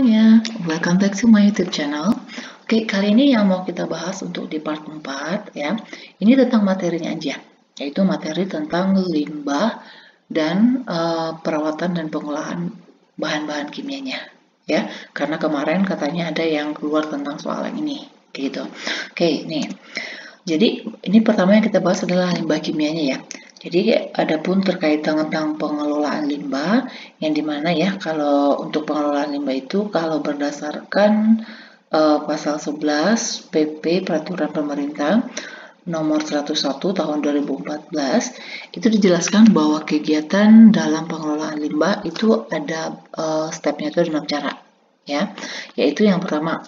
semuanya, welcome back to my YouTube channel. Oke, kali ini yang mau kita bahas untuk di part 4 ya, ini tentang materinya aja, yaitu materi tentang limbah dan perawatan dan pengolahan bahan-bahan kimianya ya, karena kemarin katanya ada yang keluar tentang soal yang ini gitu. Oke, nih. Jadi ini pertama yang kita bahas adalah limbah kimianya ya. Jadi adapun terkait tentang pengelolaan limbah, yang dimana ya kalau untuk pengelolaan limbah itu kalau berdasarkan pasal 11 PP Peraturan Pemerintah nomor 101 tahun 2014 itu dijelaskan bahwa kegiatan dalam pengelolaan limbah itu ada stepnya itu ada 6 cara ya, yaitu yang pertama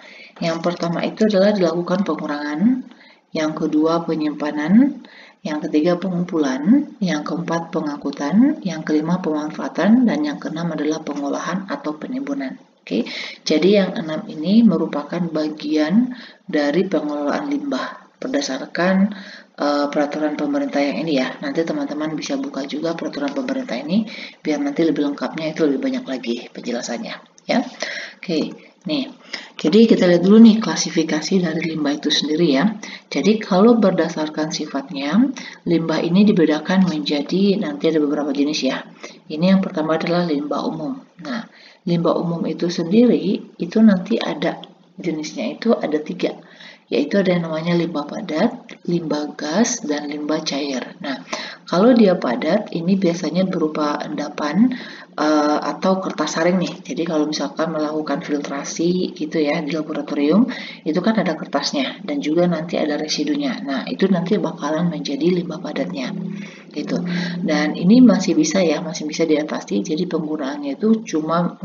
itu adalah dilakukan pengurangan, yang kedua penyimpanan, yang ketiga pengumpulan, yang keempat pengangkutan, yang kelima pemanfaatan, dan yang keenam adalah pengolahan atau penimbunan. Oke, jadi yang 6 ini merupakan bagian dari pengelolaan limbah berdasarkan peraturan pemerintah yang ini ya. Nanti teman-teman bisa buka juga peraturan pemerintah ini biar nanti lebih lengkapnya itu lebih banyak lagi penjelasannya ya. Oke, nih. Jadi kita lihat dulu nih klasifikasi dari limbah itu sendiri ya. Jadi kalau berdasarkan sifatnya, limbah ini dibedakan menjadi nanti ada beberapa jenis ya. Ini yang pertama adalah limbah umum. Nah, limbah umum itu sendiri itu nanti ada jenisnya itu ada 3, yaitu ada yang namanya limbah padat, limbah gas, dan limbah cair. Nah, kalau dia padat ini biasanya berupa endapan atau kertas saring nih. Jadi kalau misalkan melakukan filtrasi gitu ya di laboratorium, itu kan ada kertasnya dan juga nanti ada residunya. Nah, itu nanti bakalan menjadi limbah padatnya gitu. Dan ini masih bisa ya, masih bisa diatasi. Jadi penggunaannya itu cuma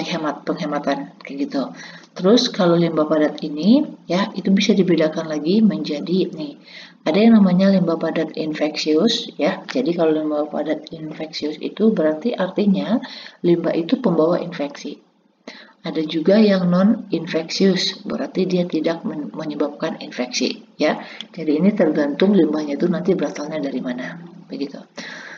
dihemat, penghematan kayak gitu. Terus kalau limbah padat ini ya itu bisa dibedakan lagi menjadi nih, ada yang namanya limbah padat infeksius ya. Jadi kalau limbah padat infeksius itu berarti artinya limbah itu pembawa infeksi. Ada juga yang non infeksius, berarti dia tidak menyebabkan infeksi ya. Jadi ini tergantung limbahnya itu nanti berasalnya dari mana begitu.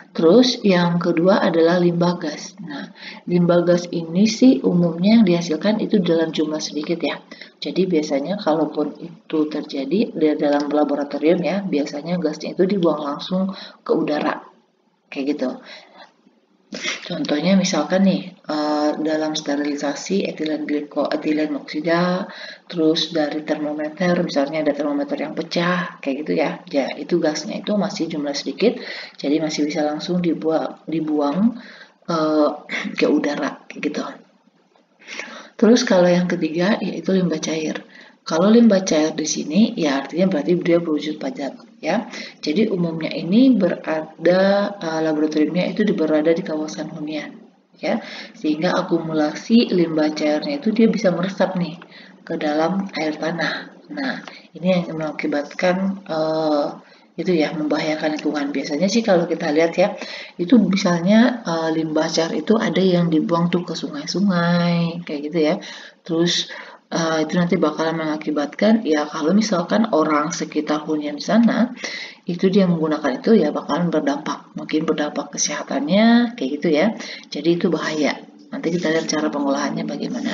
Terus yang kedua adalah limbah gas. Nah, limbah gas ini sih umumnya yang dihasilkan itu dalam jumlah sedikit ya. Jadi biasanya kalaupun itu terjadi di dalam laboratorium ya, biasanya gasnya itu dibuang langsung ke udara. Kayak gitu. Contohnya misalkan nih dalam sterilisasi etilen oksida, terus dari termometer misalnya ada termometer yang pecah kayak gitu ya. Ya itu gasnya itu masih jumlah sedikit, jadi masih bisa langsung dibuang ke udara kayak gitu. Terus kalau yang ketiga yaitu limbah cair. Kalau limbah cair di sini ya artinya berarti dia berwujud padat ya. Jadi umumnya ini berada laboratoriumnya itu berada di kawasan hunian ya. Sehingga akumulasi limbah cairnya itu dia bisa meresap nih ke dalam air tanah. Nah, ini yang mengakibatkan itu ya membahayakan lingkungan. Biasanya sih kalau kita lihat ya, itu misalnya limbah cair itu ada yang dibuang tuh ke sungai-sungai kayak gitu ya. Terus itu nanti bakalan mengakibatkan ya kalau misalkan orang sekitar hunian di sana itu dia menggunakan itu ya bakalan berdampak, mungkin berdampak kesehatannya kayak gitu ya. Jadi itu bahaya. Nanti kita lihat cara pengolahannya bagaimana.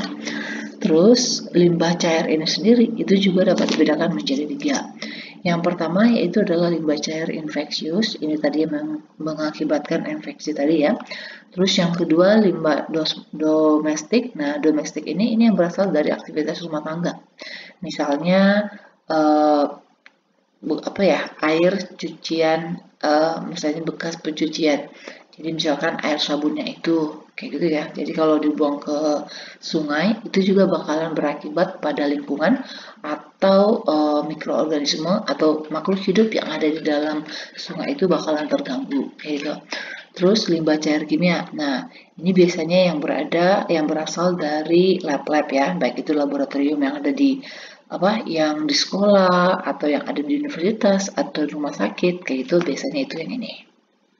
Terus limbah cair ini sendiri itu juga dapat dibedakan menjadi 3. Yang pertama yaitu adalah limbah cair infeksius, ini tadi mengakibatkan infeksi tadi ya. Terus yang kedua limbah domestik. Nah, domestik ini yang berasal dari aktivitas rumah tangga. Misalnya air cucian, misalnya bekas pencucian. Jadi misalkan air sabunnya itu kayak gitu ya. Jadi kalau dibuang ke sungai itu juga bakalan berakibat pada lingkungan atau mikroorganisme atau makhluk hidup yang ada di dalam sungai itu bakalan terganggu kayak gitu. Terus limbah cair kimia. Nah, ini biasanya yang berasal dari lab-lab ya, baik itu laboratorium yang ada di yang di sekolah atau yang ada di universitas atau rumah sakit kayak gitu, biasanya itu yang ini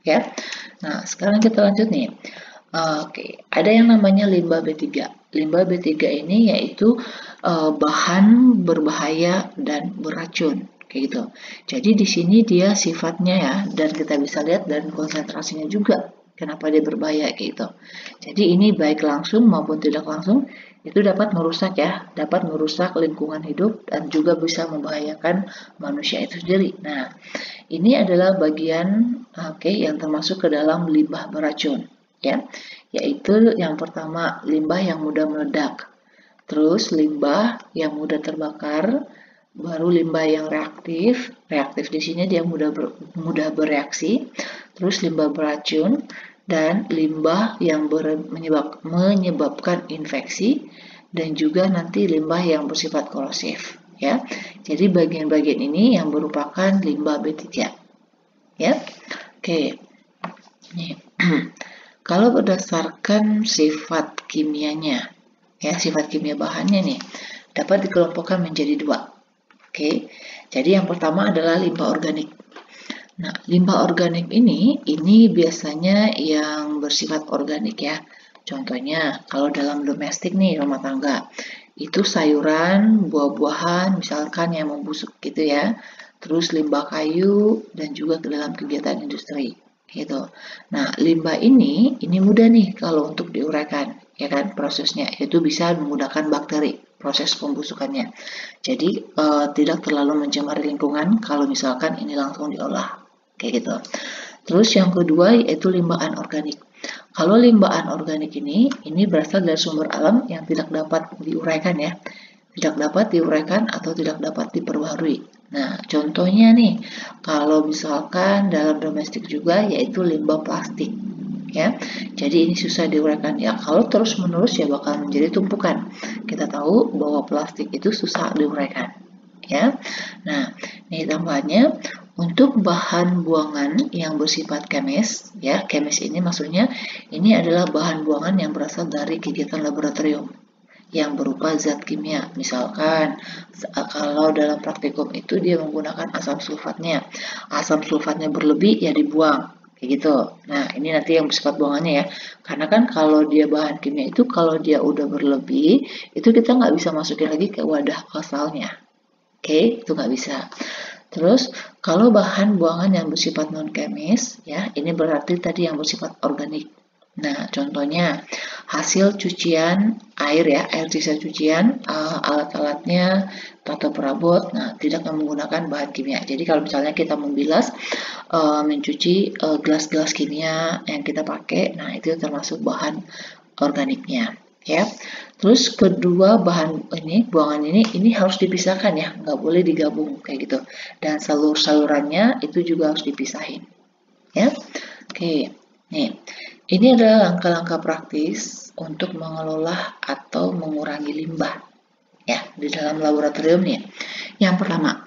ya. Nah, sekarang kita lanjut nih. Oke, ada yang namanya limbah B3. Limbah B3 ini yaitu bahan berbahaya dan beracun kayak gitu. Jadi di sini dia sifatnya ya, dan kita bisa lihat dan konsentrasinya juga kenapa dia berbahaya gitu. Jadi ini baik langsung maupun tidak langsung itu dapat merusak ya, dapat merusak lingkungan hidup dan juga bisa membahayakan manusia itu sendiri. Nah, ini adalah bagian yang termasuk ke dalam limbah beracun ya, yaitu yang pertama limbah yang mudah meledak, terus limbah yang mudah terbakar, baru limbah yang reaktif. Reaktif di sini dia mudah bereaksi, terus limbah beracun, dan limbah yang menyebabkan infeksi, dan juga nanti limbah yang bersifat korosif ya. Jadi bagian-bagian ini yang merupakan limbah B3 ya. Oke. Nih. Kalau berdasarkan sifat kimianya ya, sifat kimia bahannya nih dapat dikelompokkan menjadi dua. Oke. Jadi yang pertama adalah limbah organik. Nah, limbah organik ini biasanya yang bersifat organik ya. Contohnya, kalau dalam domestik nih, rumah tangga, itu sayuran, buah-buahan, misalkan yang membusuk gitu ya. Terus limbah kayu, dan juga ke dalam kegiatan industri, gitu. Nah, limbah ini mudah nih kalau untuk diuraikan, ya kan, prosesnya. Itu bisa menggunakan bakteri, proses pembusukannya. Jadi, tidak terlalu mencemari lingkungan kalau misalkan ini langsung diolah. Kayak gitu. Terus yang kedua yaitu limbah anorganik. Kalau limbah anorganik ini berasal dari sumber alam yang tidak dapat diuraikan ya. Tidak dapat diuraikan atau tidak dapat diperbaharui. Nah, contohnya nih, kalau misalkan dalam domestik juga yaitu limbah plastik. Ya, jadi ini susah diuraikan ya. Kalau terus-menerus ya bakal menjadi tumpukan. Kita tahu bahwa plastik itu susah diuraikan. Ya, nah ini tambahannya untuk bahan buangan yang bersifat kemis ya, kemis ini maksudnya ini adalah bahan buangan yang berasal dari kegiatan laboratorium yang berupa zat kimia. Misalkan kalau dalam praktikum itu dia menggunakan asam sulfatnya berlebih ya dibuang kayak gitu. Nah, ini nanti yang bersifat buangannya ya, karena kan kalau dia bahan kimia itu kalau dia udah berlebih itu kita nggak bisa masukin lagi ke wadah asalnya. Oke, itu nggak bisa. Terus, kalau bahan buangan yang bersifat non-kemis, ya, ini berarti tadi yang bersifat organik. Nah, contohnya, hasil cucian air ya, air sisa cucian, alat-alatnya, atau perabot, nah, tidak menggunakan bahan kimia. Jadi, kalau misalnya kita membilas, mencuci gelas-gelas kimia yang kita pakai, nah, itu termasuk bahan organiknya. Ya, terus kedua buangan ini harus dipisahkan ya, nggak boleh digabung kayak gitu. Dan salurannya itu juga harus dipisahin. Ya, oke. Nih, ini adalah langkah-langkah praktis untuk mengelola atau mengurangi limbah ya di dalam laboratorium nih. Yang pertama,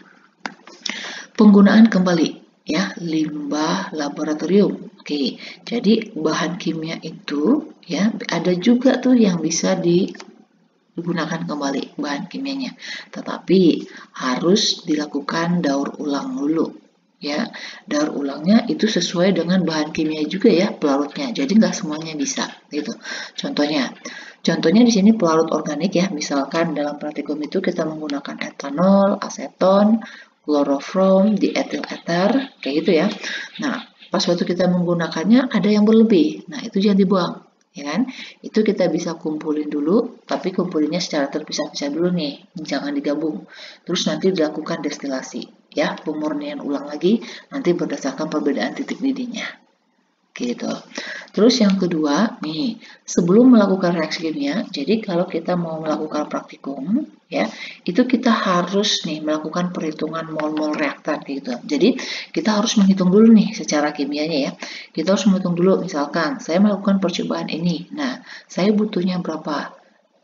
penggunaan kembali ya limbah laboratorium. Oke, jadi bahan kimia itu ya ada juga tuh yang bisa digunakan kembali bahan kimianya, tetapi harus dilakukan daur ulang dulu ya. Daur ulangnya itu sesuai dengan bahan kimia juga ya pelarutnya, jadi nggak semuanya bisa gitu. Contohnya di sini pelarut organik ya, misalkan dalam praktikum itu kita menggunakan etanol, aseton, klorofrom, diethil ether, kayak gitu ya. Nah, pas waktu kita menggunakannya ada yang berlebih, nah itu jangan dibuang, ya kan? Itu kita bisa kumpulin dulu, tapi kumpulinnya secara terpisah-pisah dulu nih, jangan digabung. Terus nanti dilakukan destilasi, ya, pemurnian ulang lagi, nanti berdasarkan perbedaan titik didihnya. Gitu. Terus yang kedua, nih, sebelum melakukan reaksi kimia, jadi kalau kita mau melakukan praktikum, ya, itu kita harus nih melakukan perhitungan mol-mol reaktan gitu. Jadi kita harus menghitung dulu nih secara kimianya ya. Kita harus menghitung dulu, misalkan saya melakukan percobaan ini, nah saya butuhnya berapa?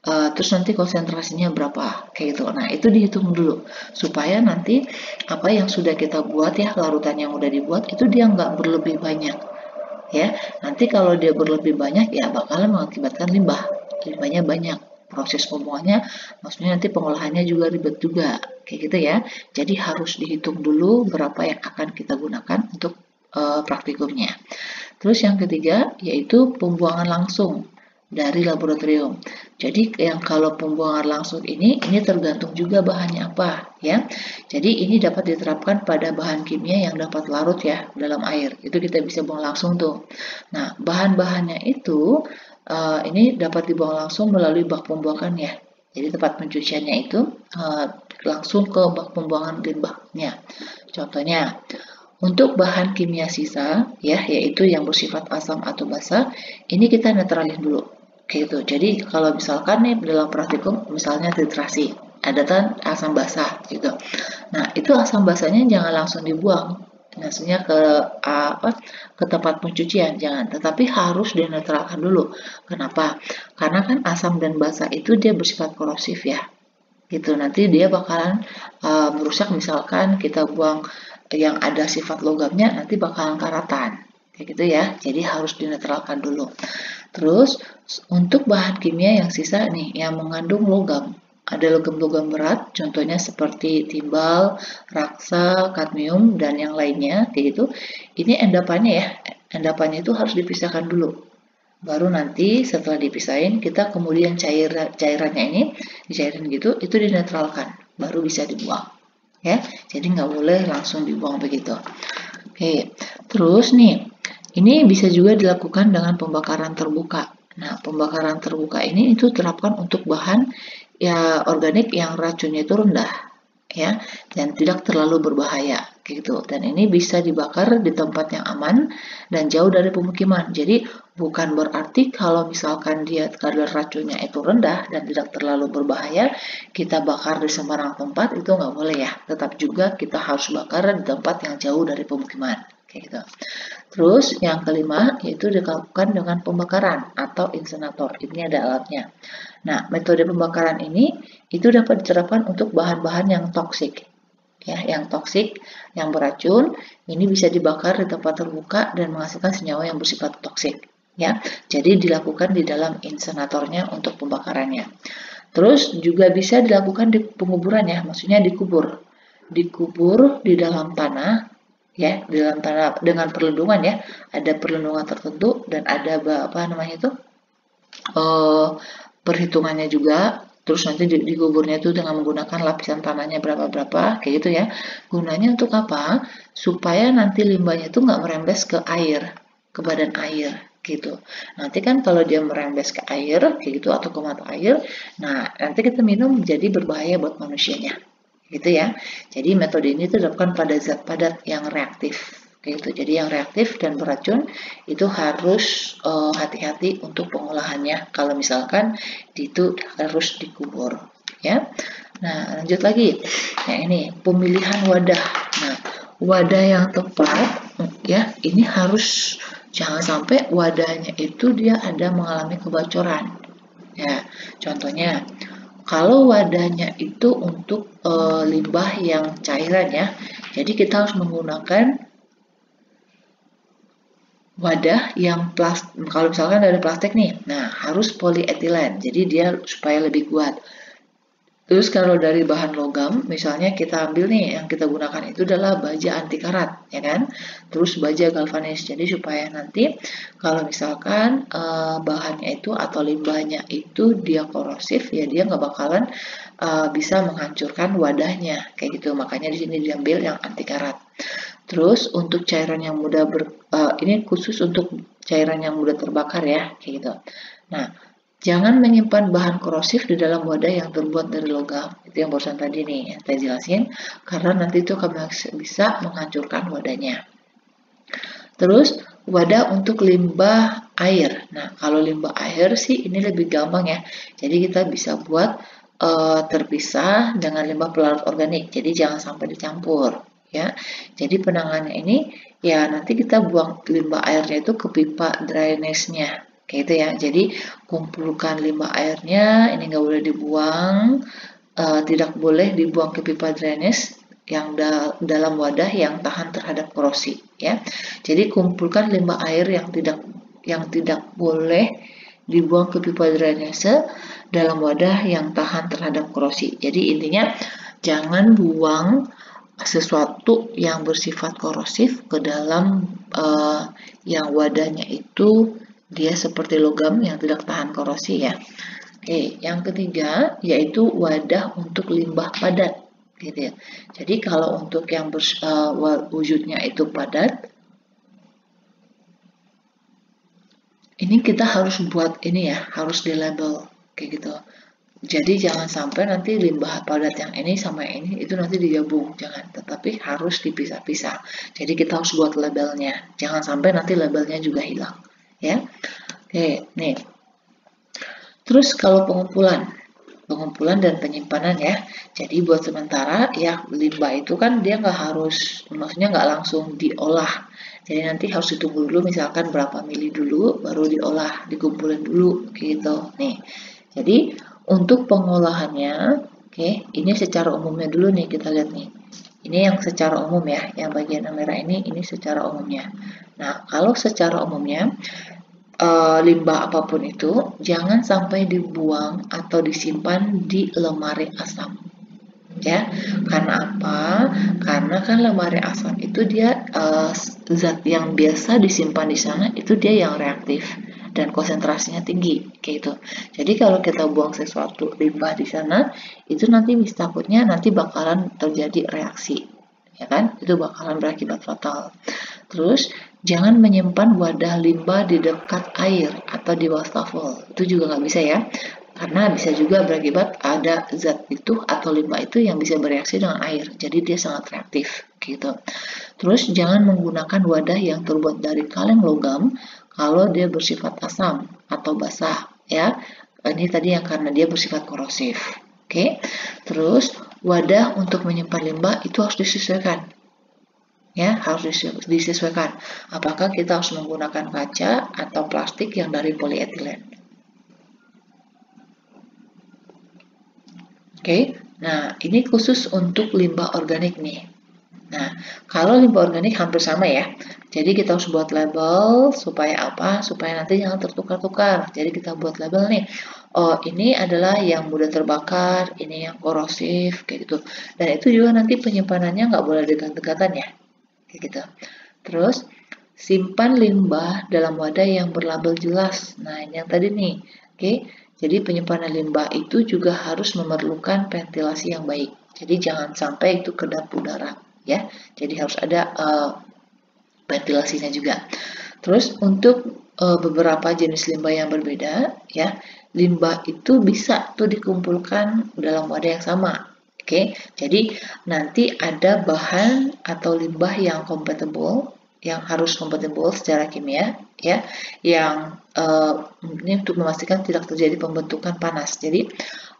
Terus nanti konsentrasinya berapa kayak gitu. Nah, itu dihitung dulu supaya nanti apa yang sudah kita buat ya, larutan yang udah dibuat itu dia nggak berlebih banyak ya. Nanti kalau dia berlebih banyak ya bakalan mengakibatkan limbahnya banyak, proses pembuangannya maksudnya nanti pengolahannya juga ribet juga kayak gitu ya. Jadi harus dihitung dulu berapa yang akan kita gunakan untuk praktikumnya. Terus yang ketiga yaitu pembuangan langsung dari laboratorium. Jadi yang kalau pembuangan langsung ini tergantung juga bahannya apa ya. Jadi ini dapat diterapkan pada bahan kimia yang dapat larut ya dalam air. Itu kita bisa buang langsung tuh. Nah, bahan-bahannya itu ini dapat dibuang langsung melalui bak pembuangan ya. Jadi tempat pencuciannya itu langsung ke bak pembuangan limbahnya. Contohnya, untuk bahan kimia sisa ya, yaitu yang bersifat asam atau basa, ini kita netralin dulu. Gitu. Jadi kalau misalkan nih dalam praktikum misalnya titrasi, ada kan asam basa gitu. Nah, itu asam basanya jangan langsung dibuang. Maksudnya ke tempat pencucian jangan, tetapi harus dinetralkan dulu. Kenapa? Karena kan asam dan basa itu dia bersifat korosif ya. Gitu. Nanti dia bakalan merusak, misalkan kita buang yang ada sifat logamnya nanti bakalan karatan. Kayak gitu ya. Jadi harus dinetralkan dulu. Terus untuk bahan kimia yang sisa nih yang mengandung logam, ada logam-logam berat, contohnya seperti timbal, raksa, kadmium dan yang lainnya, kayak gitu. Ini endapannya itu harus dipisahkan dulu. Baru nanti setelah dipisahin, kita kemudian cairannya ini dicairin gitu, itu dinetralkan, baru bisa dibuang. Ya, jadi nggak boleh langsung dibuang begitu. Oke, terus nih. Ini bisa juga dilakukan dengan pembakaran terbuka. Nah, pembakaran terbuka ini itu terapkan untuk bahan ya organik yang racunnya itu rendah ya dan tidak terlalu berbahaya gitu. Dan ini bisa dibakar di tempat yang aman dan jauh dari pemukiman. Jadi bukan berarti kalau misalkan dia kadar racunnya itu rendah dan tidak terlalu berbahaya, kita bakar di sembarang tempat itu nggak boleh ya. Tetap juga kita harus bakar di tempat yang jauh dari pemukiman. Kayak gitu. Terus yang kelima yaitu dilakukan dengan pembakaran atau insenator. Ini ada alatnya. Nah, metode pembakaran ini itu dapat diterapkan untuk bahan-bahan yang toksik. Ya, yang toksik, yang beracun, ini bisa dibakar di tempat terbuka dan menghasilkan senyawa yang bersifat toksik. Ya, jadi dilakukan di dalam insenatornya untuk pembakarannya. Terus juga bisa dilakukan di penguburan ya, maksudnya dikubur. Dikubur di dalam tanah ya, di dalam tanah dengan perlindungan ya, ada perlindungan tertentu dan ada perhitungannya juga. Terus nanti dikuburnya itu dengan menggunakan lapisan tanahnya berapa kayak gitu ya. Gunanya untuk apa? Supaya nanti limbahnya itu nggak merembes ke air, ke badan air gitu. Nanti kan kalau dia merembes ke air kayak gitu atau ke mata air, nah nanti kita minum jadi berbahaya buat manusianya gitu ya. Jadi metode ini dilakukan pada zat padat yang reaktif gitu. Jadi yang reaktif dan beracun itu harus hati-hati untuk pengolahannya kalau misalkan itu harus dikubur ya. Nah, lanjut lagi. Nah, ini pemilihan wadah. Nah, wadah yang tepat ya, ini harus jangan sampai wadahnya itu dia ada mengalami kebocoran. Ya, contohnya kalau wadahnya itu untuk limbah yang cairan ya, jadi kita harus menggunakan wadah yang plastik. Kalau misalkan dari plastik nih, nah harus polietilen, jadi dia supaya lebih kuat. Terus kalau dari bahan logam, misalnya kita ambil nih yang kita gunakan itu adalah baja anti karat, ya kan? Terus baja galvanis, jadi supaya nanti kalau misalkan bahannya itu atau limbahnya itu dia korosif, ya dia nggak bakalan bisa menghancurkan wadahnya, kayak gitu. Makanya di sini diambil yang anti karat. Terus untuk cairan yang mudah ini khusus untuk cairan yang mudah terbakar ya, kayak gitu. Nah, jangan menyimpan bahan korosif di dalam wadah yang terbuat dari logam. Itu yang barusan tadi nih yang saya jelasin, karena nanti itu akan bisa menghancurkan wadahnya. Terus wadah untuk limbah air. Nah, kalau limbah air sih ini lebih gampang ya. Jadi kita bisa buat terpisah dengan limbah pelarut organik. Jadi jangan sampai dicampur ya. Jadi penanganannya ini ya nanti kita buang limbah airnya itu ke pipa drainase-nya. Kayak gitu ya. Jadi kumpulkan limbah airnya, ini nggak boleh dibuang, tidak boleh dibuang ke pipa drainase yang dalam wadah yang tahan terhadap korosi ya. Jadi kumpulkan limbah air yang tidak boleh dibuang ke pipa drainase dalam wadah yang tahan terhadap korosi. Jadi intinya jangan buang sesuatu yang bersifat korosif ke dalam yang wadahnya itu dia seperti logam yang tidak tahan korosi ya. Oke, yang ketiga yaitu wadah untuk limbah padat, gitu ya. Jadi kalau untuk yang wujudnya itu padat, ini kita harus buat ini ya, harus di label kayak gitu. Jadi jangan sampai nanti limbah padat yang ini sama yang ini itu nanti digabung, jangan. Tetapi harus dipisah-pisah. Jadi kita harus buat labelnya. Jangan sampai nanti labelnya juga hilang, ya. Oke, nih. Terus kalau pengumpulan dan penyimpanan ya. Jadi buat sementara ya limbah itu kan dia nggak harus, maksudnya nggak langsung diolah. Jadi nanti harus ditunggu dulu misalkan berapa mili dulu baru diolah, dikumpulin dulu gitu. Nih. Jadi untuk pengolahannya, oke, ini secara umumnya dulu nih kita lihat nih. Ini yang secara umum ya, yang bagian merah ini secara umumnya. Nah, kalau secara umumnya limbah apapun itu jangan sampai dibuang atau disimpan di lemari asam. Ya, karena apa? Karena kan lemari asam itu dia zat yang biasa disimpan di sana itu dia yang reaktif dan konsentrasinya tinggi kayak gitu. Jadi kalau kita buang sesuatu limbah di sana itu nanti takutnya nanti bakalan terjadi reaksi, ya kan? Itu bakalan berakibat fatal. Terus jangan menyimpan wadah limbah di dekat air atau di wastafel. Itu juga nggak bisa ya. Karena bisa juga berakibat ada zat itu atau limbah itu yang bisa bereaksi dengan air. Jadi dia sangat reaktif gitu. Terus jangan menggunakan wadah yang terbuat dari kaleng logam kalau dia bersifat asam atau basah ya. Ini tadi yang karena dia bersifat korosif. Oke. Terus wadah untuk menyimpan limbah itu harus disesuaikan. Ya, harus disesuaikan. Apakah kita harus menggunakan kaca atau plastik yang dari polietilen. Oke, nah ini khusus untuk limbah organik nih. Nah, kalau limbah organik hampir sama ya. Jadi kita harus buat label supaya apa? Supaya nanti jangan tertukar-tukar. Jadi kita buat label nih. Oh, ini adalah yang mudah terbakar, ini yang korosif, kayak gitu. Dan itu juga nanti penyimpanannya nggak boleh dekat-dekatan ya. Kayak gitu. Terus simpan limbah dalam wadah yang berlabel jelas. Nah, ini yang tadi nih. Oke. Jadi penyimpanan limbah itu juga harus memerlukan ventilasi yang baik. Jadi jangan sampai itu kedap udara ya. Jadi harus ada ventilasinya juga. Terus untuk beberapa jenis limbah yang berbeda ya, limbah itu bisa tuh dikumpulkan dalam wadah yang sama. Oke, jadi nanti ada bahan atau limbah yang compatible, yang harus kompatibel secara kimia, ya, yang ini untuk memastikan tidak terjadi pembentukan panas. Jadi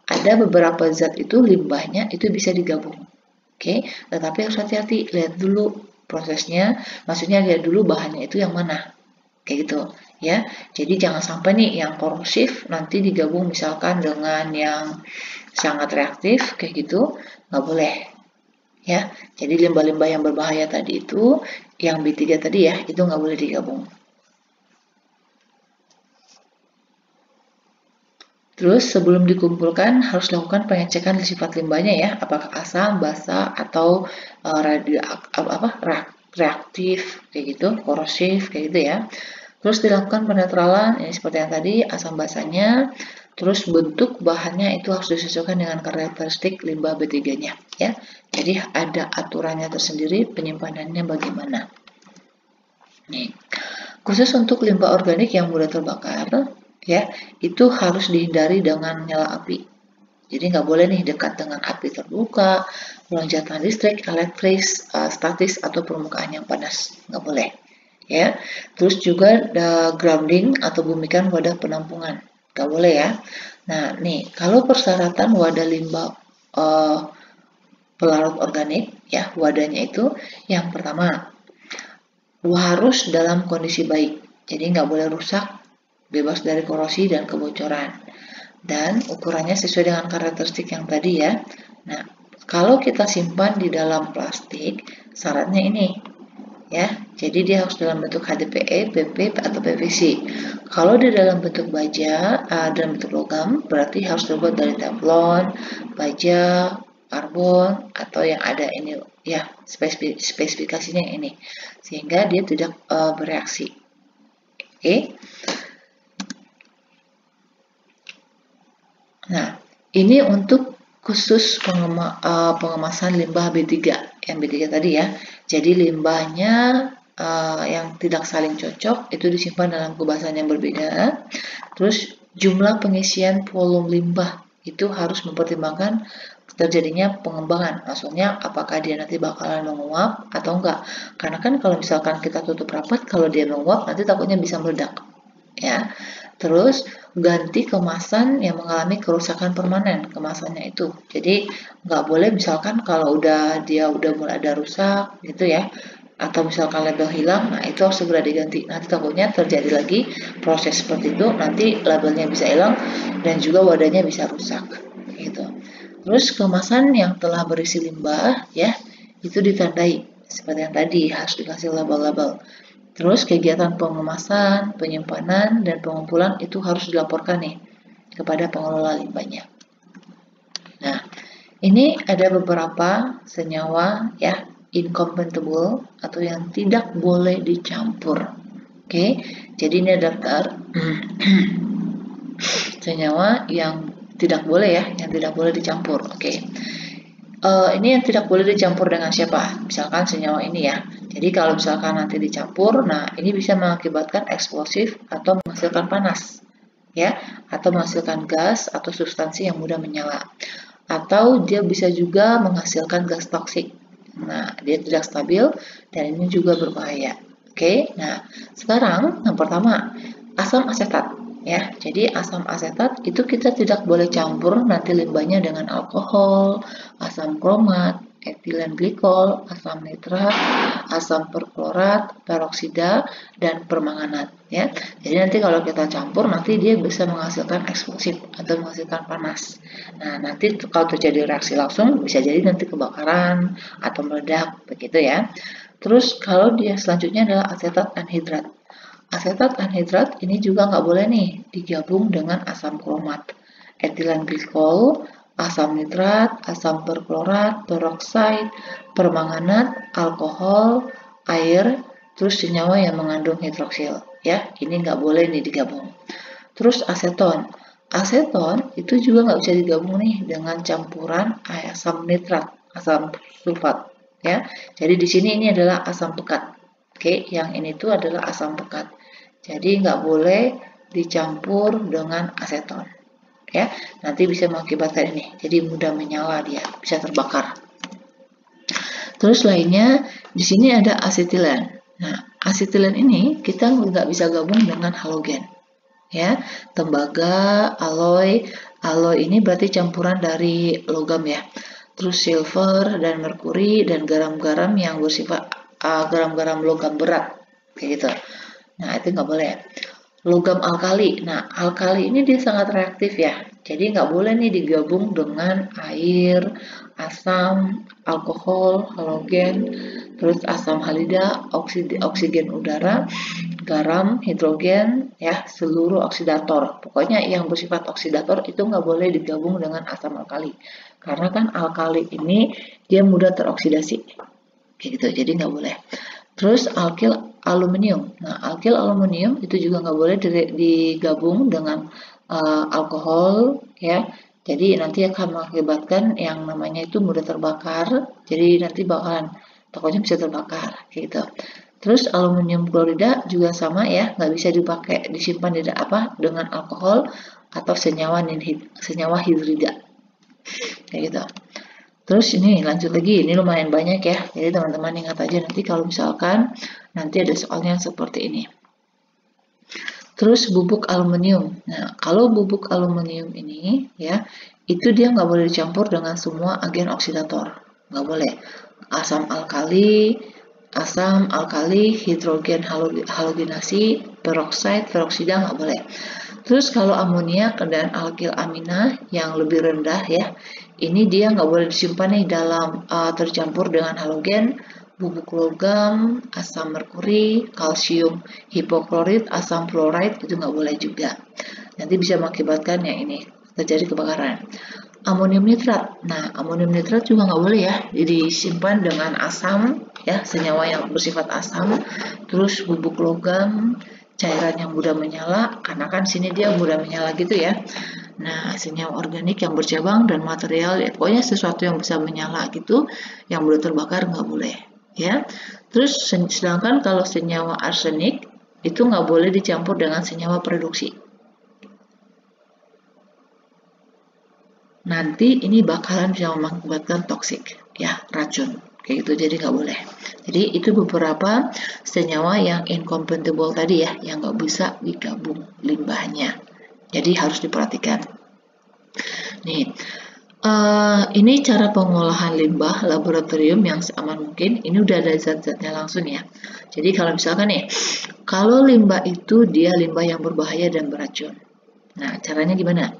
ada beberapa zat itu limbahnya itu bisa digabung, oke, tetapi harus hati-hati, lihat dulu prosesnya, maksudnya lihat dulu bahannya itu yang mana, kayak gitu, ya. Jadi jangan sampai nih yang korosif nanti digabung misalkan dengan yang sangat reaktif, kayak gitu, nggak boleh. Ya, jadi limbah-limbah yang berbahaya tadi itu, yang B3 tadi ya, itu nggak boleh digabung. Terus sebelum dikumpulkan harus lakukan pengecekan sifat limbahnya ya, apakah asam, basa, atau reaktif kayak gitu, korosif kayak gitu ya. Terus dilakukan penetralan, ini seperti yang tadi, asam basanya. Terus bentuk bahannya itu harus disesuaikan dengan karakteristik limbah B3-nya ya. Jadi ada aturannya tersendiri, penyimpanannya bagaimana. Nih, khusus untuk limbah organik yang mudah terbakar ya, itu harus dihindari dengan nyala api. Jadi nggak boleh nih dekat dengan api terbuka, lonjakan listrik, elektris, statis atau permukaan yang panas, nggak boleh. Ya, terus juga grounding atau bumikan wadah penampungan, nggak boleh ya. Nah, nih kalau persyaratan wadah limbah pelarut organik, ya wadahnya itu yang pertama harus dalam kondisi baik, jadi nggak boleh rusak, bebas dari korosi dan kebocoran, dan ukurannya sesuai dengan karakteristik yang tadi ya. Nah, kalau kita simpan di dalam plastik, syaratnya ini ya, jadi dia harus dalam bentuk HDPE, PP, atau PVC. Kalau di dalam bentuk baja, dalam bentuk logam, berarti harus terbuat dari teflon, baja, karbon, atau yang ada ini ya, spesifikasinya yang ini, sehingga dia tidak bereaksi. Oke. Nah, ini untuk khusus pengemasan limbah B3, yang B3 tadi ya. Jadi limbahnya yang tidak saling cocok itu disimpan dalam kemasan yang berbeda. Terus jumlah pengisian volume limbah itu harus mempertimbangkan terjadinya pengembangan. Maksudnya apakah dia nanti bakalan menguap atau enggak. Karena kan kalau misalkan kita tutup rapat, kalau dia menguap nanti takutnya bisa meledak. Ya. Terus ganti kemasan yang mengalami kerusakan permanen kemasannya itu. Jadi nggak boleh misalkan kalau dia udah mulai ada rusak gitu ya, atau misalkan label hilang, nah itu harus segera diganti. Nanti takutnya terjadi lagi proses seperti itu, nanti labelnya bisa hilang dan juga wadahnya bisa rusak gitu. Terus kemasan yang telah berisi limbah ya itu ditandai seperti yang tadi, harus dikasih label-label. Terus kegiatan pengemasan, penyimpanan, dan pengumpulan itu harus dilaporkan nih kepada pengelola limbahnya. Nah, ini ada beberapa senyawa ya incompatible atau yang tidak boleh dicampur. Oke, jadi ini ada daftar senyawa yang tidak boleh ya, yang tidak boleh dicampur. Oke. Ini yang tidak boleh dicampur dengan siapa? Misalkan senyawa ini ya. Jadi kalau misalkan nanti dicampur, nah ini bisa mengakibatkan eksplosif atau menghasilkan panas, ya, atau menghasilkan gas atau substansi yang mudah menyala. Atau dia bisa juga menghasilkan gas toksik. Nah, dia tidak stabil dan ini juga berbahaya. Oke, nah sekarang yang pertama asam asetat. Ya, jadi asam asetat itu kita tidak boleh campur nanti limbahnya dengan alkohol, asam kromat, etilen glikol, asam nitrat, asam perklorat, peroksida, dan permanganat. Ya, jadi nanti kalau kita campur nanti dia bisa menghasilkan eksplosif atau menghasilkan panas. Nah, nanti kalau terjadi reaksi langsung bisa jadi nanti kebakaran atau meledak begitu ya. Terus kalau dia selanjutnya adalah asetat anhidrat. Asetat anhidrat ini juga nggak boleh nih digabung dengan asam kromat, etilen glikol, asam nitrat, asam perklorat, peroksida, permanganat, alkohol, air, terus senyawa yang mengandung hidroksil. Ya, ini nggak boleh nih digabung. Terus aseton. Aseton itu juga nggak bisa digabung nih dengan campuran asam nitrat, asam sulfat. Ya, jadi di sini ini adalah asam pekat. Oke, yang ini tuh adalah asam pekat. Jadi nggak boleh dicampur dengan aseton. Ya, nanti bisa mengakibatkan ini. Jadi mudah menyala dia, bisa terbakar. Terus lainnya di sini ada asetilen. Nah, asetilen ini kita nggak bisa gabung dengan halogen. Ya, tembaga, aloy ini berarti campuran dari logam ya. Terus silver dan merkuri dan garam-garam yang bersifat garam-garam logam berat kayak gitu. Nah, itu nggak boleh. Logam alkali. Nah, alkali ini dia sangat reaktif ya. Jadi nggak boleh nih digabung dengan air, asam, alkohol, halogen, terus asam halida, oksigen udara, garam, hidrogen, ya, seluruh oksidator. Pokoknya yang bersifat oksidator itu nggak boleh digabung dengan asam alkali. Karena kan alkali ini dia mudah teroksidasi. Kayak gitu, jadi nggak boleh. Terus alkil aluminium. Nah, alkil aluminium itu juga nggak boleh digabung dengan alkohol, ya. Jadi nanti akan mengakibatkan yang namanya itu mudah terbakar. Jadi nanti bakalan takutnya bisa terbakar, gitu. Terus aluminium klorida juga sama ya, nggak bisa dipakai disimpan dengan alkohol atau senyawa hidrida, kayak gitu. Terus ini lanjut lagi, ini lumayan banyak ya, jadi teman-teman ingat aja nanti kalau misalkan nanti ada soalnya seperti ini. Terus bubuk aluminium. Nah, kalau bubuk aluminium ini ya, itu dia nggak boleh dicampur dengan semua agen oksidator, nggak boleh. Asam alkali, hidrogen halogenasi, peroksida nggak boleh. Terus kalau amoniak dan alkil amina yang lebih rendah ya, ini dia nggak boleh disimpan nih dalam tercampur dengan halogen, bubuk logam, asam merkuri, kalsium hipoklorit, asam fluoride itu nggak boleh juga. Nanti bisa mengakibatkan yang ini terjadi kebakaran. Amonium nitrat. Nah, amonium nitrat juga nggak boleh ya disimpan dengan asam ya, senyawa yang bersifat asam. Terus bubuk logam, cairan yang mudah menyala, karena kan sini dia mudah menyala gitu ya. Nah, senyawa organik yang bercabang dan material, ya pokoknya sesuatu yang bisa menyala gitu, yang boleh terbakar nggak boleh, ya. Terus sedangkan kalau senyawa arsenik itu nggak boleh dicampur dengan senyawa produksi. Nanti ini bakalan bisa mengakibatkan toksik, ya, racun, kayak gitu. Jadi nggak boleh. Jadi itu beberapa senyawa yang incompatible tadi ya, yang nggak bisa digabung limbahnya. Jadi harus diperhatikan. Nih, ini cara pengolahan limbah laboratorium yang seaman mungkin. Ini udah ada zat-zatnya langsung ya. Jadi kalau misalkan nih, kalau limbah itu dia limbah yang berbahaya dan beracun. Nah, caranya gimana?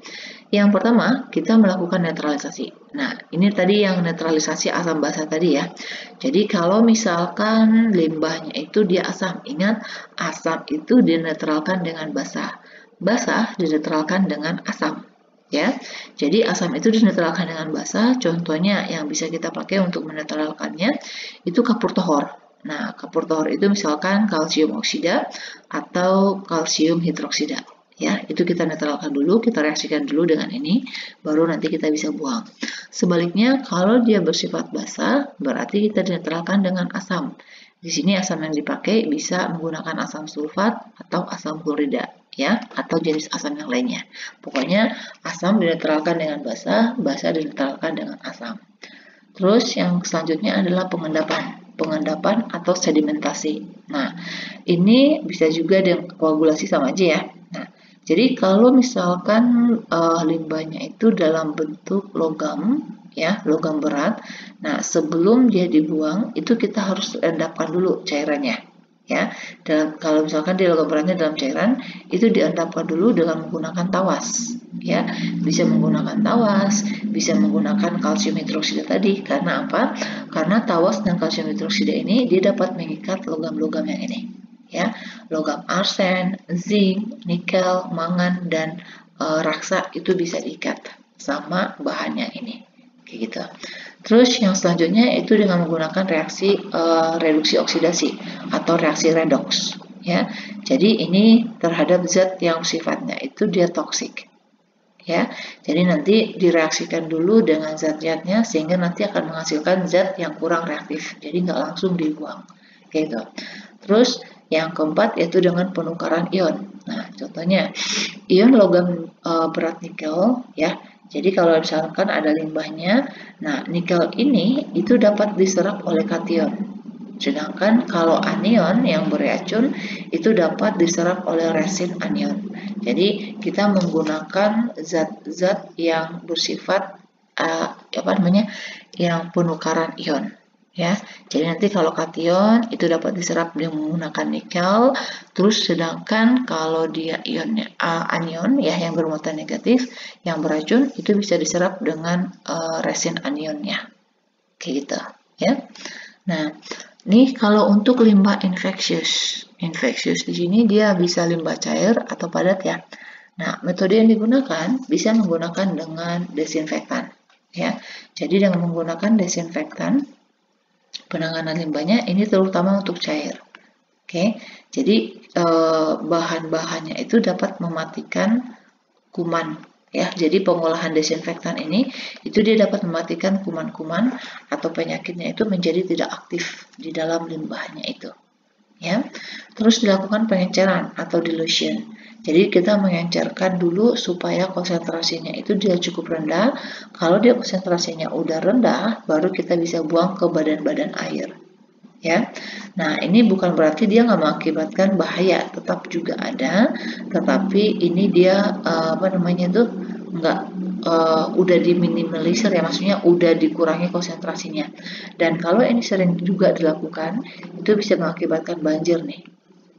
Yang pertama, kita melakukan netralisasi. Nah, ini tadi yang netralisasi asam basa tadi ya. Jadi kalau misalkan limbahnya itu dia asam, ingat asam itu dinetralkan dengan basa. Basa dinetralkan dengan asam. Ya, jadi asam itu dinetralkan dengan basa. Contohnya yang bisa kita pakai untuk menetralkannya itu kapur tohor. Nah, kapur tohor itu misalkan kalsium oksida atau kalsium hidroksida. Ya, itu kita netralkan dulu, kita reaksikan dulu dengan ini, baru nanti kita bisa buang. Sebaliknya, kalau dia bersifat basa, berarti kita netralkan dengan asam. Di sini asam yang dipakai bisa menggunakan asam sulfat atau asam klorida, ya, atau jenis asam yang lainnya. Pokoknya asam dinetralkan dengan basa, basa dinetralkan dengan asam. Terus yang selanjutnya adalah pengendapan atau sedimentasi. Nah, ini bisa juga dengan koagulasi sama aja ya. Nah, jadi kalau misalkan limbahnya itu dalam bentuk logam, ya, logam berat. Nah, sebelum dia dibuang, itu kita harus endapkan dulu cairannya, ya. Dan kalau misalkan dia logam beratnya dalam cairan, itu diendapkan dulu dengan menggunakan tawas, ya. Bisa menggunakan tawas, bisa menggunakan kalsium hidroksida tadi. Karena apa? Karena tawas dan kalsium hidroksida ini dia dapat mengikat logam-logam yang ini. Ya, logam arsen, zinc, nikel, mangan, dan raksa itu bisa diikat sama bahan yang ini, kayak gitu. Terus yang selanjutnya itu dengan menggunakan reaksi reduksi oksidasi atau reaksi redox. Ya, jadi ini terhadap zat yang sifatnya itu dia toksik. Ya, jadi nanti direaksikan dulu dengan zat-zatnya sehingga nanti akan menghasilkan zat yang kurang reaktif. Jadi nggak langsung dibuang, kayak gitu. Terus yang keempat yaitu dengan penukaran ion. Nah, contohnya ion logam berat nikel ya. Jadi kalau misalkan ada limbahnya, nah nikel ini itu dapat diserap oleh kation. Sedangkan kalau anion yang beracun itu dapat diserap oleh resin anion. Jadi kita menggunakan zat-zat yang bersifat yang penukaran ion. Ya, jadi nanti kalau kation itu dapat diserap dengan menggunakan nikel, terus sedangkan kalau dia ionnya anion ya yang bermuatan negatif, yang beracun itu bisa diserap dengan resin anionnya, kayak gitu ya. Nah, nih kalau untuk limbah infeksius di sini dia bisa limbah cair atau padat ya. Nah, metode yang digunakan bisa menggunakan dengan desinfektan ya. Jadi dengan menggunakan desinfektan penanganan limbahnya ini terutama untuk cair. Oke, jadi bahan-bahannya itu dapat mematikan kuman ya. Jadi pengolahan desinfektan ini itu dia dapat mematikan kuman-kuman atau penyakitnya itu menjadi tidak aktif di dalam limbahnya itu. Ya. Terus dilakukan pengenceran atau dilution. Jadi kita mengencerkan dulu supaya konsentrasinya itu dia cukup rendah. Kalau dia konsentrasinya udah rendah, baru kita bisa buang ke badan-badan air. Ya, nah ini bukan berarti dia nggak mengakibatkan bahaya, tetap juga ada, tetapi ini dia nggak udah diminimalisir ya, maksudnya udah dikurangi konsentrasinya. Dan kalau ini sering juga dilakukan, itu bisa mengakibatkan banjir nih,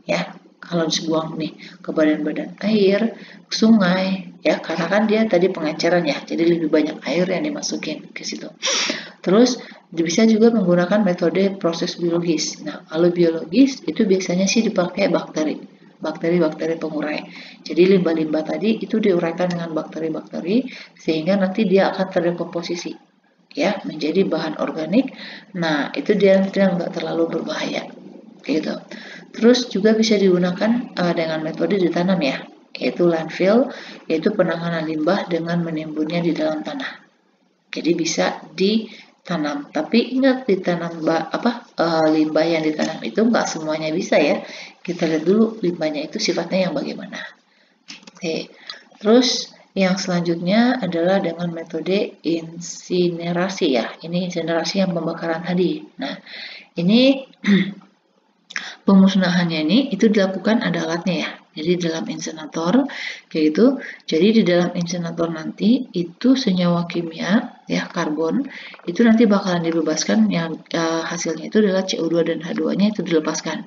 ya. Kalau dibuang nih ke badan-badan air, sungai, ya karena kan dia tadi pengenceran ya, jadi lebih banyak air yang dimasukin ke situ. Terus bisa juga menggunakan metode proses biologis. Nah, kalau biologis itu biasanya sih dipakai bakteri pengurai. Jadi limbah-limbah tadi itu diuraikan dengan bakteri-bakteri sehingga nanti dia akan terdekomposisi ya menjadi bahan organik. Nah, itu dia nggak terlalu berbahaya. Gitu. Terus juga bisa digunakan dengan metode ditanam ya. yaitu landfill, yaitu penanganan limbah dengan menimbunnya di dalam tanah. Jadi bisa ditanam, tapi ingat ditanam limbah yang ditanam itu nggak semuanya bisa ya. Kita lihat dulu limbahnya itu sifatnya yang bagaimana. Oke, terus yang selanjutnya adalah dengan metode insinerasi ya. Ini insinerasi yang pembakaran tadi. Nah, ini pemusnahannya ini itu dilakukan ada alatnya ya. Jadi dalam insinerator kayak gitu. Jadi di dalam insinerator nanti itu senyawa kimia ya karbon itu nanti bakalan dibebaskan yang hasilnya itu adalah CO2 dan H2-nya itu dilepaskan.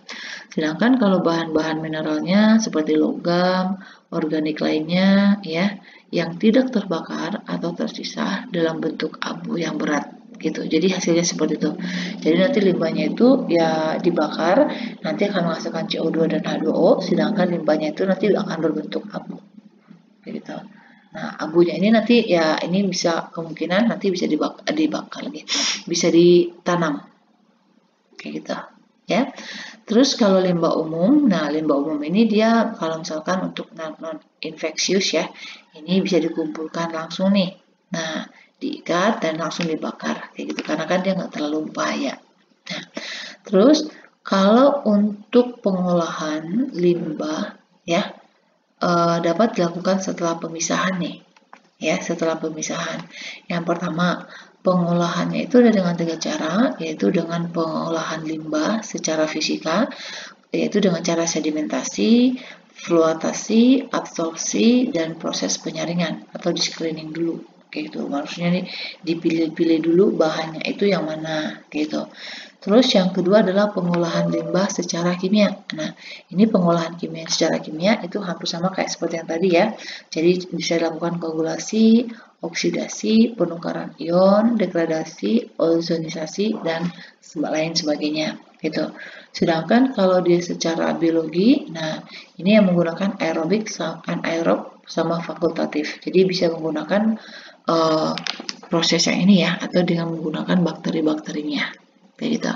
Sedangkan kalau bahan-bahan mineralnya seperti logam, organik lainnya ya yang tidak terbakar atau tersisa dalam bentuk abu yang berat gitu. Jadi hasilnya seperti itu. Jadi nanti limbahnya itu ya dibakar, nanti akan menghasilkan CO2 dan H2O, sedangkan limbahnya itu nanti akan berbentuk abu. Gitu. Nah, abunya ini nanti ya ini bisa kemungkinan nanti bisa dibakar lagi. Bisa ditanam. Kayak gitu. Ya. Terus kalau limbah umum, nah limbah umum ini dia kalau misalkan untuk non infeksius ya, ini bisa dikumpulkan langsung nih. Nah, diikat dan langsung dibakar kayak gitu karena kan dia nggak terlalu bahaya. Nah, terus kalau untuk pengolahan limbah ya dapat dilakukan setelah pemisahan nih ya setelah pemisahan. Yang pertama pengolahannya itu ada dengan 3 cara, yaitu dengan pengolahan limbah secara fisika, yaitu dengan cara sedimentasi, fluatasi, absorpsi, dan proses penyaringan atau di screening dulu. Kayak gitu, maksudnya nih dipilih-pilih dulu bahannya itu yang mana gitu. Terus yang kedua adalah pengolahan limbah secara kimia. Nah, ini pengolahan kimia secara kimia itu hampir sama kayak seperti yang tadi ya. Jadi bisa dilakukan koagulasi, oksidasi, penukaran ion, degradasi, ozonisasi, dan lain sebagainya gitu. Sedangkan kalau dia secara biologi, nah ini yang menggunakan aerobik, anaerob sama fakultatif. Jadi bisa menggunakan proses yang ini ya, atau dengan menggunakan bakteri-bakterinya, kayak gitu.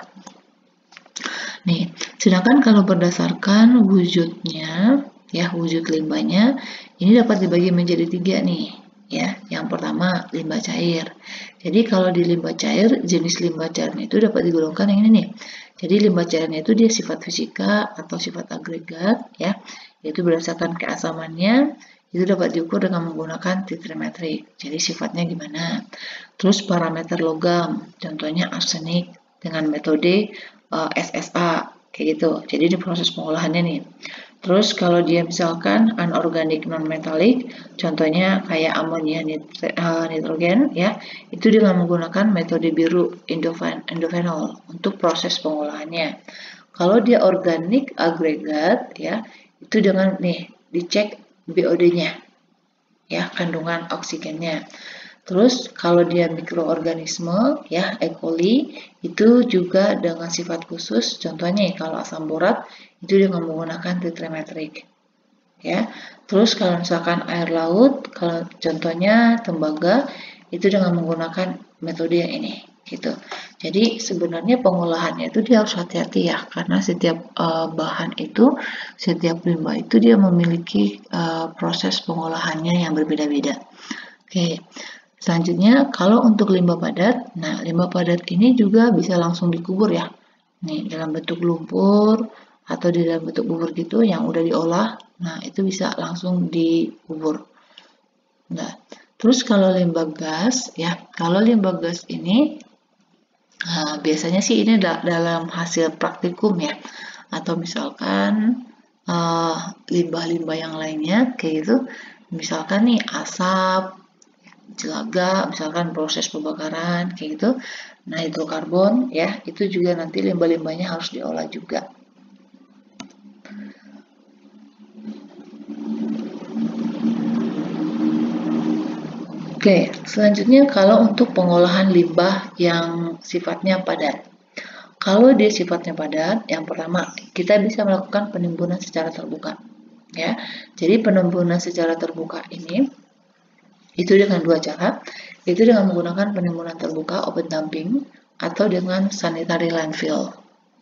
Nih, sedangkan kalau berdasarkan wujudnya, ya wujud limbahnya, ini dapat dibagi menjadi 3 nih. Ya, yang pertama limbah cair. Jadi kalau di limbah cair, jenis limbah cairnya itu dapat digolongkan yang ini nih. Jadi limbah cairnya itu dia sifat fisika atau sifat agregat ya, yaitu berdasarkan keasamannya itu dapat diukur dengan menggunakan titrimetrik. Jadi sifatnya gimana? Terus parameter logam, contohnya arsenik dengan metode SSA kayak gitu. Jadi ini proses pengolahannya nih. Terus kalau dia misalkan anorganik non-metalik, contohnya kayak amonia nitrogen ya, itu dengan menggunakan metode biru indophenol untuk proses pengolahannya. Kalau dia organik agregat ya, itu dengan nih dicek BOD-nya ya, kandungan oksigennya. Terus kalau dia mikroorganisme ya E. coli itu juga dengan sifat khusus, contohnya kalau asam borat itu dengan menggunakan titrimetrik. Ya. Terus kalau misalkan air laut, kalau contohnya tembaga itu dengan menggunakan metode yang ini gitu. Jadi sebenarnya pengolahannya itu dia harus hati-hati ya, karena setiap bahan itu, setiap limbah itu dia memiliki proses pengolahannya yang berbeda-beda. Oke. Selanjutnya, kalau untuk limbah padat, nah limbah padat ini juga bisa langsung dikubur ya. Nih, dalam bentuk lumpur atau di dalam bentuk bubur gitu yang udah diolah, nah itu bisa langsung dikubur. Nah, terus kalau limbah gas ya, kalau limbah gas ini biasanya sih ini dalam hasil praktikum ya, atau misalkan limbah-limbah yang lainnya kayak gitu, misalkan nih asap, jelaga, misalkan proses pembakaran kayak gitu. Nah, hidrokarbon ya, itu juga nanti limbah-limbahnya harus diolah juga. Oke, selanjutnya kalau untuk pengolahan limbah yang sifatnya padat. Kalau dia sifatnya padat, yang pertama kita bisa melakukan penimbunan secara terbuka. Ya, jadi penimbunan secara terbuka ini itu dengan 2 cara, itu dengan menggunakan penimbunan terbuka open dumping atau dengan sanitary landfill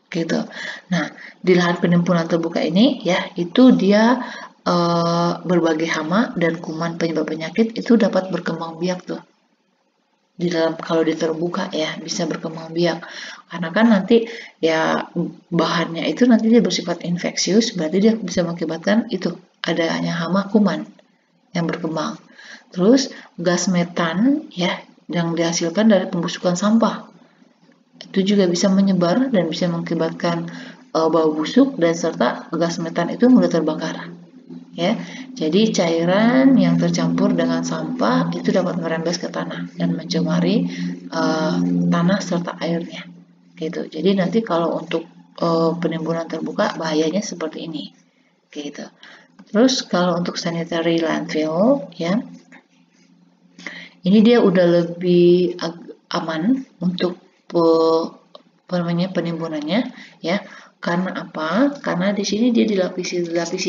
gitu. Nah, di lahan penimbunan terbuka ini ya itu dia berbagai hama dan kuman penyebab penyakit itu dapat berkembang biak tuh. Di dalam kalau dia terbuka ya bisa berkembang biak karena kan nanti ya bahannya itu nanti dia bersifat infeksius, berarti dia bisa mengakibatkan itu adanya hama kuman yang berkembang. Terus gas metan ya yang dihasilkan dari pembusukan sampah itu juga bisa menyebar dan bisa mengakibatkan bau busuk dan serta gas metan itu mudah terbakar. Ya, jadi cairan yang tercampur dengan sampah itu dapat merembes ke tanah dan mencemari tanah serta airnya. Gitu. Jadi nanti kalau untuk penimbunan terbuka bahayanya seperti ini. Gitu. Terus kalau untuk sanitary landfill ya, ini dia udah lebih aman untuk penimbunannya ya. Karena apa? Karena di sini dia dilapisi,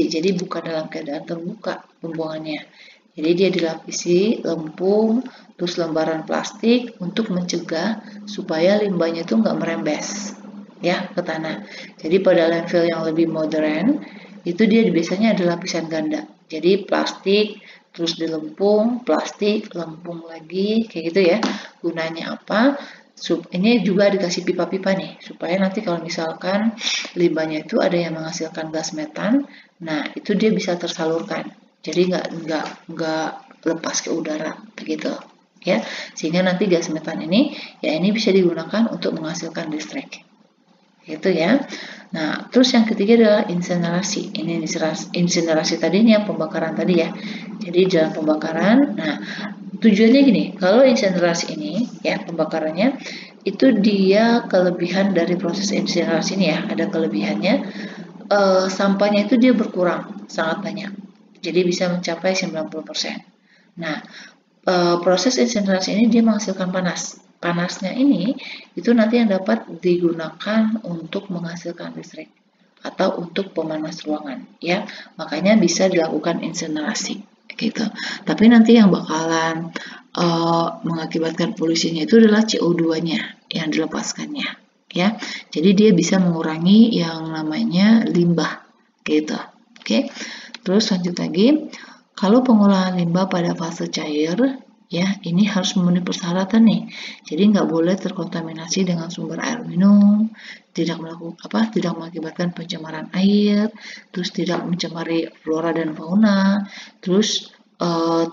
jadi bukan dalam keadaan terbuka pembuangannya. Jadi dia dilapisi lempung, terus lembaran plastik untuk mencegah supaya limbahnya itu nggak merembes ya ke tanah. Jadi pada landfill yang lebih modern itu dia biasanya ada lapisan ganda. Jadi plastik, terus dilempung, plastik, lempung lagi, kayak gitu ya. Gunanya apa? Ini juga dikasih pipa-pipa nih, supaya nanti kalau misalkan limbahnya itu ada yang menghasilkan gas metan, nah itu dia bisa tersalurkan, jadi nggak lepas ke udara, begitu ya, sehingga nanti gas metan ini ya ini bisa digunakan untuk menghasilkan listrik, gitu ya. Nah, terus yang ketiga adalah insinerasi. Ini insinerasi tadi ini yang pembakaran tadi ya. Jadi dalam pembakaran, nah tujuannya gini, kalau insinerasi ini ya pembakarannya itu dia kelebihan dari proses insinerasi ini ya, ada kelebihannya sampahnya itu dia berkurang sangat banyak. Jadi bisa mencapai 90%. Nah, proses insinerasi ini dia menghasilkan panas. Panasnya ini itu nanti yang dapat digunakan untuk menghasilkan listrik atau untuk pemanas ruangan ya. Makanya bisa dilakukan insinerasi gitu. Tapi nanti yang bakalan mengakibatkan polusinya itu adalah CO2-nya yang dilepaskannya ya. Jadi dia bisa mengurangi yang namanya limbah gitu. Oke. Terus lanjut lagi, kalau pengolahan limbah pada fase cair ya ini harus memenuhi persyaratan nih. Jadi nggak boleh terkontaminasi dengan sumber air minum, tidak mengakibatkan pencemaran air, terus tidak mencemari flora dan fauna, terus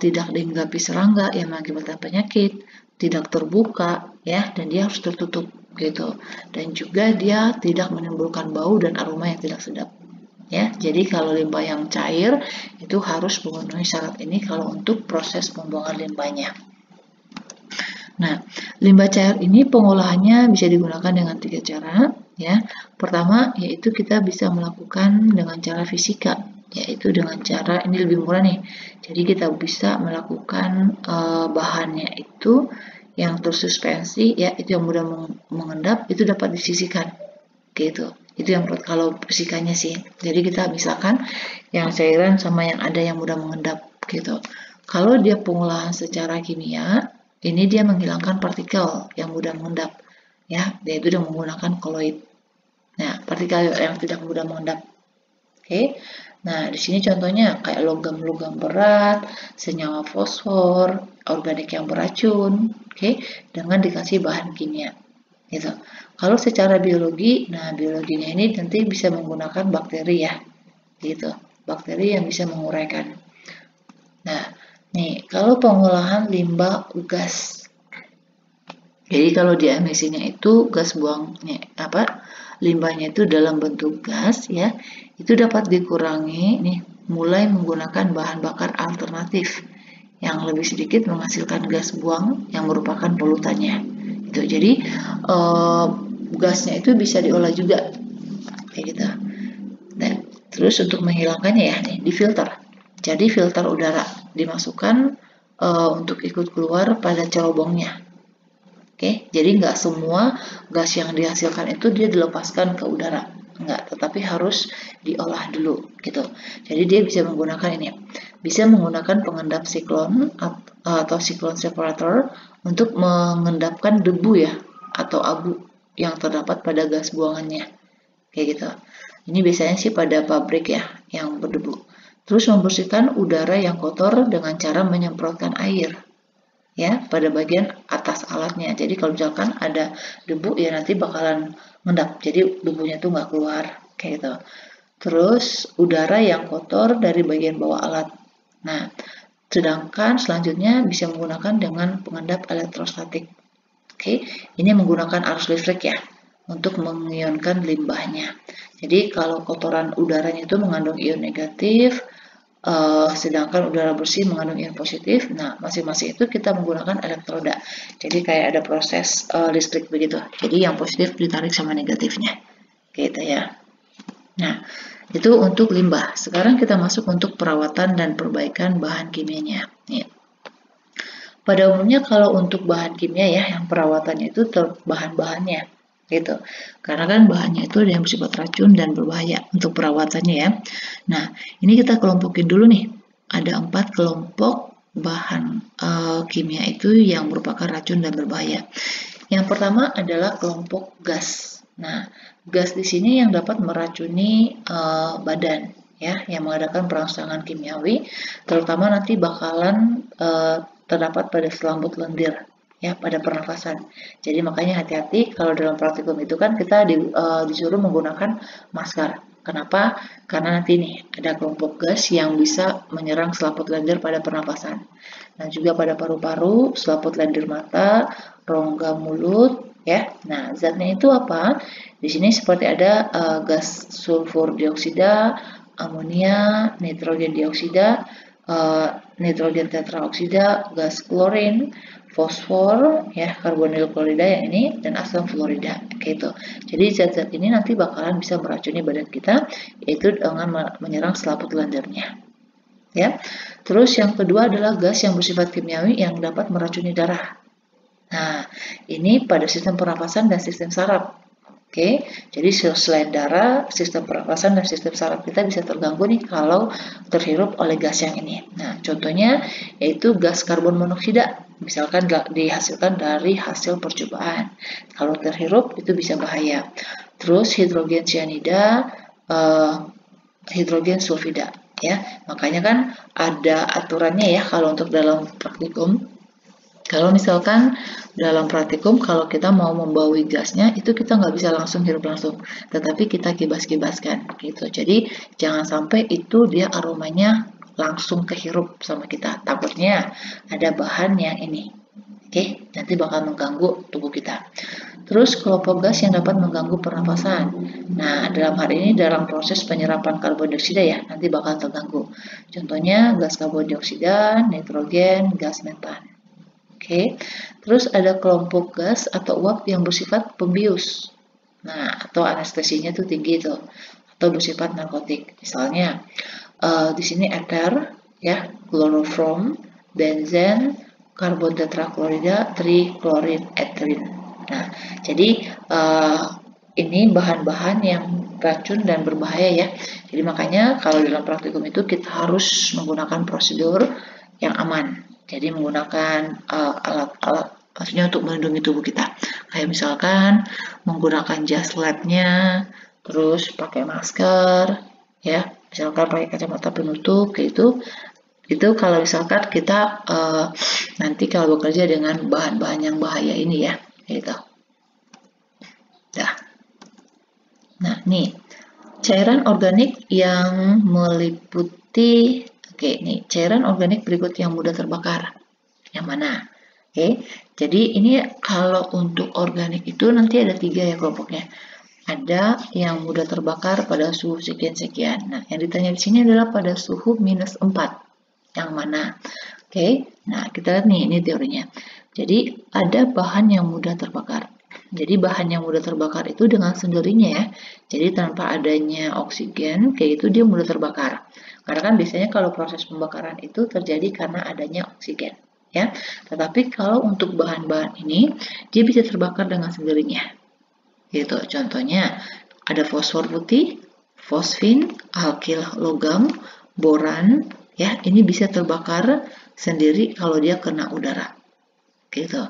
tidak dihinggapi serangga yang mengakibatkan penyakit, tidak terbuka ya, dan dia harus tertutup gitu. Dan juga dia tidak menimbulkan bau dan aroma yang tidak sedap. Ya, jadi kalau limbah yang cair itu harus memenuhi syarat ini kalau untuk proses pembuangan limbahnya. Nah, limbah cair ini pengolahannya bisa digunakan dengan 3 cara ya. Pertama yaitu kita bisa melakukan dengan cara fisika, yaitu dengan cara ini lebih murah nih. Jadi kita bisa melakukan bahannya itu yang tersuspensi ya, itu yang mudah mengendap, itu dapat disisihkan gitu. Itu yang kalau fisikanya sih. Jadi kita misalkan yang cairan sama yang ada yang mudah mengendap gitu. Kalau dia pengolahan secara kimia, ini dia menghilangkan partikel yang mudah mengendap ya, yaitu dengan menggunakan koloid. Nah, partikel yang tidak mudah mengendap. Oke. Nah, di sini contohnya kayak logam-logam berat, senyawa fosfor, organik yang beracun, oke, dengan dikasih bahan kimia. Gitu. Kalau secara biologi, nah biologinya ini nanti bisa menggunakan bakteri ya, gitu. Bakteri yang bisa menguraikan. Nah, nih kalau pengolahan limbah gas. Jadi kalau di emisinya itu gas buangnya limbahnya itu dalam bentuk gas ya, itu dapat dikurangi nih mulai menggunakan bahan bakar alternatif yang lebih sedikit menghasilkan gas buang yang merupakan polutannya. Gitu. Jadi gasnya itu bisa diolah juga kayak gitu. Nah, terus untuk menghilangkannya ya nih difilter. Jadi filter udara dimasukkan untuk ikut keluar pada cerobongnya. Oke, jadi nggak semua gas yang dihasilkan itu dia dilepaskan ke udara, nggak, tetapi harus diolah dulu gitu. Jadi dia bisa menggunakan ini, bisa menggunakan pengendap siklon atau siklon separator untuk mengendapkan debu ya atau abu yang terdapat pada gas buangannya, kayak gitu. Ini biasanya sih pada pabrik ya yang berdebu. Terus membersihkan udara yang kotor dengan cara menyemprotkan air ya pada bagian atas alatnya. Jadi kalau misalkan ada debu ya nanti bakalan ngendap. Jadi debunya tuh nggak keluar kayak gitu. Terus udara yang kotor dari bagian bawah alat. Nah, sedangkan selanjutnya bisa menggunakan dengan pengendap elektrostatik. Oke, ini menggunakan arus listrik ya untuk mengionkan limbahnya. Jadi kalau kotoran udaranya itu mengandung ion negatif, sedangkan udara bersih mengandung ion positif. Nah, masing-masing itu kita menggunakan elektroda. Jadi kayak ada proses listrik begitu. Jadi yang positif ditarik sama negatifnya, gitu ya. Nah, itu untuk limbah. Sekarang kita masuk untuk perawatan dan perbaikan bahan kimianya. Nih. Pada umumnya kalau untuk bahan kimia ya, yang perawatannya itu bahan-bahannya gitu. Karena kan bahannya itu yang bersifat racun dan berbahaya untuk perawatannya ya. Nah, ini kita kelompokin dulu nih. Ada 4 kelompok bahan kimia itu yang merupakan racun dan berbahaya. Yang pertama adalah kelompok gas. Nah, gas di sini yang dapat meracuni badan ya, yang mengadakan perangsangan kimiawi, terutama nanti bakalan terdapat pada selambut lendir ya pada pernafasan. Jadi makanya hati-hati kalau dalam praktikum itu kan kita disuruh menggunakan masker. Kenapa? Karena nanti nih ada kelompok gas yang bisa menyerang selaput lendir pada pernafasan. Nah, juga pada paru-paru, selaput lendir mata, rongga mulut ya. Nah, zatnya itu apa? Di sini seperti ada gas sulfur dioksida, amonia, nitrogen dioksida, nitrogen tetraoksida, gas klorin, fosfor, ya karbonil klorida yang ini, dan asam fluorida, gitu. Jadi zat-zat ini nanti bakalan bisa meracuni badan kita, yaitu dengan menyerang selaput lendirnya. Ya, terus yang kedua adalah gas yang bersifat kimiawi yang dapat meracuni darah. Nah, ini pada sistem pernafasan dan sistem saraf. Oke, jadi selain darah, sistem pernafasan dan sistem saraf kita bisa terganggu nih kalau terhirup oleh gas yang ini. Nah, contohnya yaitu gas karbon monoksida, misalkan dihasilkan dari hasil percobaan. Kalau terhirup itu bisa bahaya. Terus hidrogen cyanida, hidrogen sulfida, ya. Makanya kan ada aturannya ya kalau untuk dalam praktikum. Kalau misalkan dalam praktikum, kalau kita mau membawi gasnya, itu kita nggak bisa langsung hirup langsung, tetapi kita kibas-kibaskan, gitu. Jadi jangan sampai itu dia aromanya langsung kehirup sama kita. Takutnya ada bahan yang ini, oke, nanti bakal mengganggu tubuh kita. Terus kelompok gas yang dapat mengganggu pernafasan. Nah, dalam hal ini dalam proses penyerapan karbon dioksida ya, nanti bakal terganggu. Contohnya gas karbon dioksida, nitrogen, gas metan. Oke, terus ada kelompok gas atau uap yang bersifat pembius. Nah, atau anestesinya tuh tinggi tuh, atau bersifat narkotik. Misalnya di sini ether, ya, chloroform, benzen, karbon tetraklorida, triklorid, ethylene. Nah, jadi ini bahan-bahan yang racun dan berbahaya ya. Jadi makanya kalau dalam praktikum itu kita harus menggunakan prosedur yang aman. Jadi menggunakan alat-alat maksudnya untuk melindungi tubuh kita. Kayak misalkan menggunakan jas labnya, terus pakai masker, ya, misalkan pakai kacamata penutup, kayak itu kalau misalkan kita nanti kalau bekerja dengan bahan-bahan yang bahaya ini ya, gitu. Nah, nih cairan organik yang meliputi oke, nih cairan organik berikut yang mudah terbakar. Yang mana? Oke, jadi ini kalau untuk organik itu nanti ada 3 ya kelompoknya. Ada yang mudah terbakar pada suhu sekian-sekian. Nah, yang ditanya di sini adalah pada suhu -4. Yang mana? Oke, nah kita lihat nih, ini teorinya. Jadi ada bahan yang mudah terbakar. Jadi bahan yang mudah terbakar itu dengan sendirinya ya. Jadi tanpa adanya oksigen, kayak itu dia mudah terbakar. Karena kan biasanya kalau proses pembakaran itu terjadi karena adanya oksigen, ya. Tetapi kalau untuk bahan-bahan ini, dia bisa terbakar dengan sendirinya. Gitu. Contohnya ada fosfor putih, fosfin, alkil logam, boran, ya. Ini bisa terbakar sendiri kalau dia kena udara. Gitu.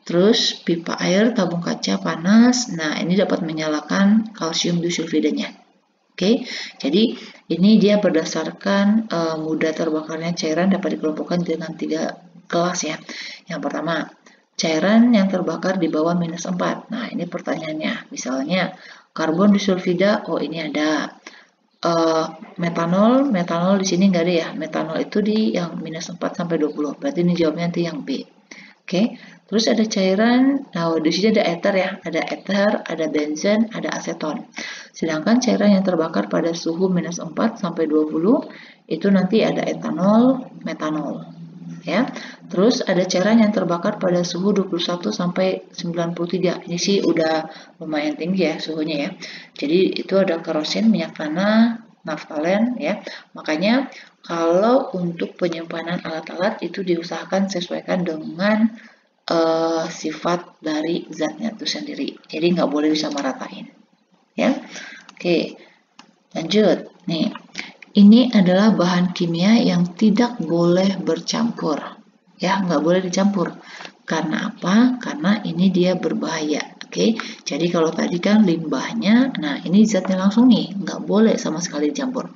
Terus pipa air, tabung kaca panas. Nah, ini dapat menyalakan kalsium disulfidanya. Oke, jadi ini dia berdasarkan mudah terbakarnya cairan dapat dikelompokkan dengan 3 kelas ya. Yang pertama, cairan yang terbakar di bawah -4. Nah, ini pertanyaannya. Misalnya, karbon disulfida, oh ini ada. Metanol di sini nggak ada ya. Metanol itu di yang -4 sampai 20. Berarti ini jawabnya nanti yang B. Oke, terus ada cairan, nah di sini ada ether ya, ada benzen, ada aseton. Sedangkan cairan yang terbakar pada suhu -4 sampai 20 itu nanti ada etanol, metanol. Ya. Terus ada cairan yang terbakar pada suhu 21 sampai 93. Ini sih udah lumayan tinggi ya suhunya ya. Jadi itu ada kerosin, minyak tanah, naftalen ya. Makanya kalau untuk penyimpanan alat-alat itu diusahakan sesuaikan dengan sifat dari zatnya itu sendiri. Jadi nggak boleh disamaratain. Ya, oke. Lanjut. Nih, ini adalah bahan kimia yang tidak boleh bercampur. Ya, nggak boleh dicampur. Karena apa? Karena ini dia berbahaya. Oke, jadi kalau tadi kan limbahnya, nah ini zatnya langsung nih, nggak boleh sama sekali dicampur.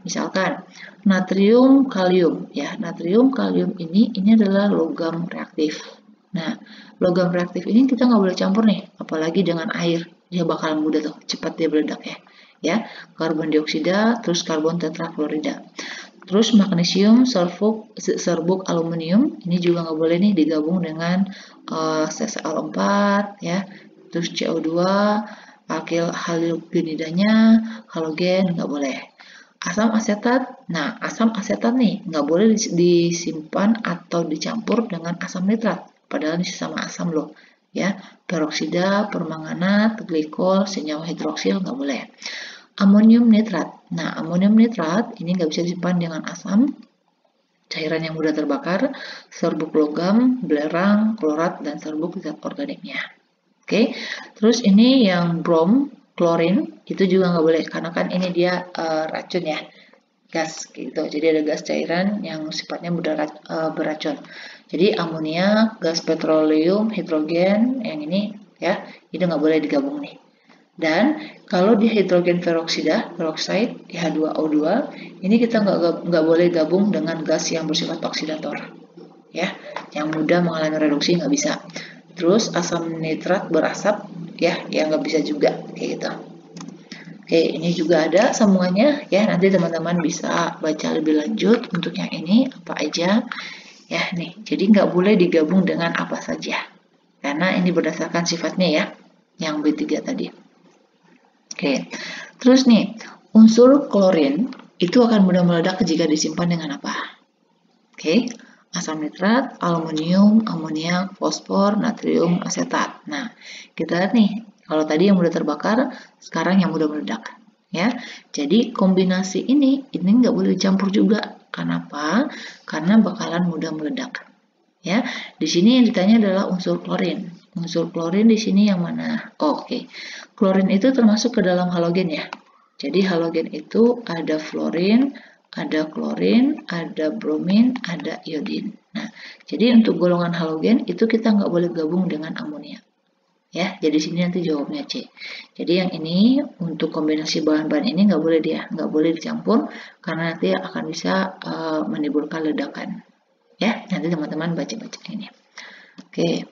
Misalkan natrium kalium, ya natrium kalium ini adalah logam reaktif. Nah, logam reaktif ini kita nggak boleh campur nih, apalagi dengan air, dia bakalan mudah tuh, cepat dia meledak ya. Ya, karbon dioksida, terus karbon tetrafluorida. Terus magnesium, serbuk aluminium, ini juga nggak boleh nih digabung dengan CCl4 ya. Terus CO2, alkil halogenidanya, halogen nggak boleh. Asam asetat, nah asam asetat nih nggak boleh disimpan atau dicampur dengan asam nitrat, padahal ini sama asam loh ya. Peroksida, permanganat, glikol, senyawa hidroksil nggak boleh. Amonium nitrat, nah amonium nitrat ini nggak bisa disimpan dengan asam, cairan yang mudah terbakar, serbuk logam, belerang, klorat, dan serbuk zat organiknya. Oke, terus ini yang brom, klorin, itu juga nggak boleh, karena kan ini dia racun ya, gas gitu. Jadi ada gas cairan yang sifatnya mudah beracun. Jadi amonia, gas petroleum, hidrogen, yang ini ya, itu nggak boleh digabung nih. Dan kalau di hidrogen peroksida, peroxide, H2O2, ini kita nggak boleh gabung dengan gas yang bersifat oksidator, ya, yang mudah mengalami reduksi nggak bisa. Terus asam nitrat berasap, ya, yang nggak bisa juga, kayak gitu. Oke, ini juga ada sambungannya, ya. Nanti teman-teman bisa baca lebih lanjut untuk yang ini apa aja, ya. Nih, jadi nggak boleh digabung dengan apa saja, karena ini berdasarkan sifatnya ya, yang B3 tadi. Oke, terus nih, unsur klorin itu akan mudah meledak jika disimpan dengan apa? Oke, asam nitrat, aluminium, amoniak, fosfor, natrium, asetat. Nah, kita lihat nih, kalau tadi yang mudah terbakar, sekarang yang mudah meledak. Ya, jadi kombinasi ini nggak boleh dicampur juga. Kenapa? Karena bakalan mudah meledak. Ya, di sini yang ditanya adalah unsur klorin. Unsur klorin di sini yang mana? Oh, oke. Klorin itu termasuk ke dalam halogen ya. Jadi halogen itu ada fluorin, ada klorin, ada bromin, ada iodin. Nah, jadi untuk golongan halogen itu kita nggak boleh gabung dengan amonia. Ya, jadi sini nanti jawabnya C. Jadi yang ini untuk kombinasi bahan-bahan ini nggak boleh dicampur karena nanti akan bisa menimbulkan ledakan. Ya, nanti teman-teman baca-baca ini. Oke,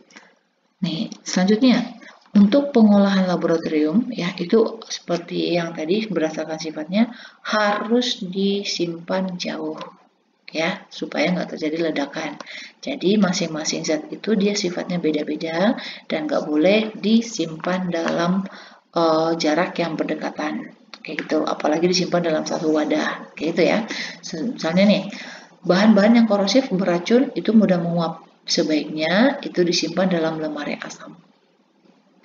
nih selanjutnya. Untuk pengolahan laboratorium, ya itu seperti yang tadi berdasarkan sifatnya harus disimpan jauh, ya supaya nggak terjadi ledakan. Jadi masing-masing zat itu dia sifatnya beda-beda dan nggak boleh disimpan dalam jarak yang berdekatan, kayak gitu. Apalagi disimpan dalam satu wadah, kayak gitu ya. Misalnya nih, bahan-bahan yang korosif beracun itu mudah menguap. Sebaiknya itu disimpan dalam lemari asam.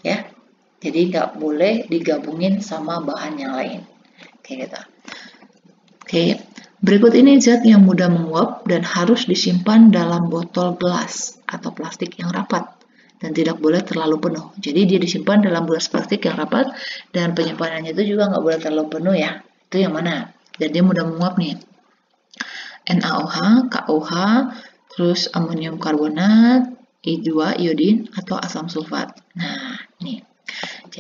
Ya, jadi nggak boleh digabungin sama bahan yang lain, kayak gitu. Oke, berikut ini zat yang mudah menguap dan harus disimpan dalam botol gelas atau plastik yang rapat dan tidak boleh terlalu penuh. Jadi dia disimpan dalam gelas plastik yang rapat dan penyimpanannya itu juga nggak boleh terlalu penuh ya. Itu yang mana? Dan dia mudah menguap nih. NaOH, KOH, terus amonium karbonat, I2 iodin atau asam sulfat. Nah, nih.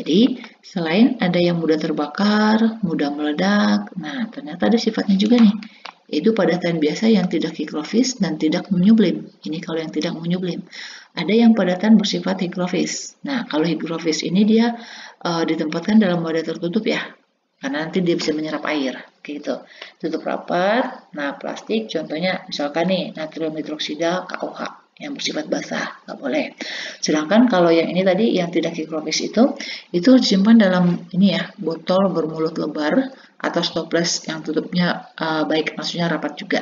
Jadi, selain ada yang mudah terbakar, mudah meledak, nah ternyata ada sifatnya juga nih, yaitu padatan biasa yang tidak higrofis dan tidak menyublim. Ini kalau yang tidak menyublim. Ada yang padatan bersifat higrofis. Nah, kalau higrofis ini dia ditempatkan dalam wadah tertutup ya, karena nanti dia bisa menyerap air, gitu. Tutup rapat. Nah, plastik contohnya misalkan nih natrium hidroksida KOH yang bersifat basah, nggak boleh. Sedangkan kalau yang ini tadi yang tidak higrofis itu disimpan dalam ini ya, botol bermulut lebar atau toples yang tutupnya baik, maksudnya rapat juga.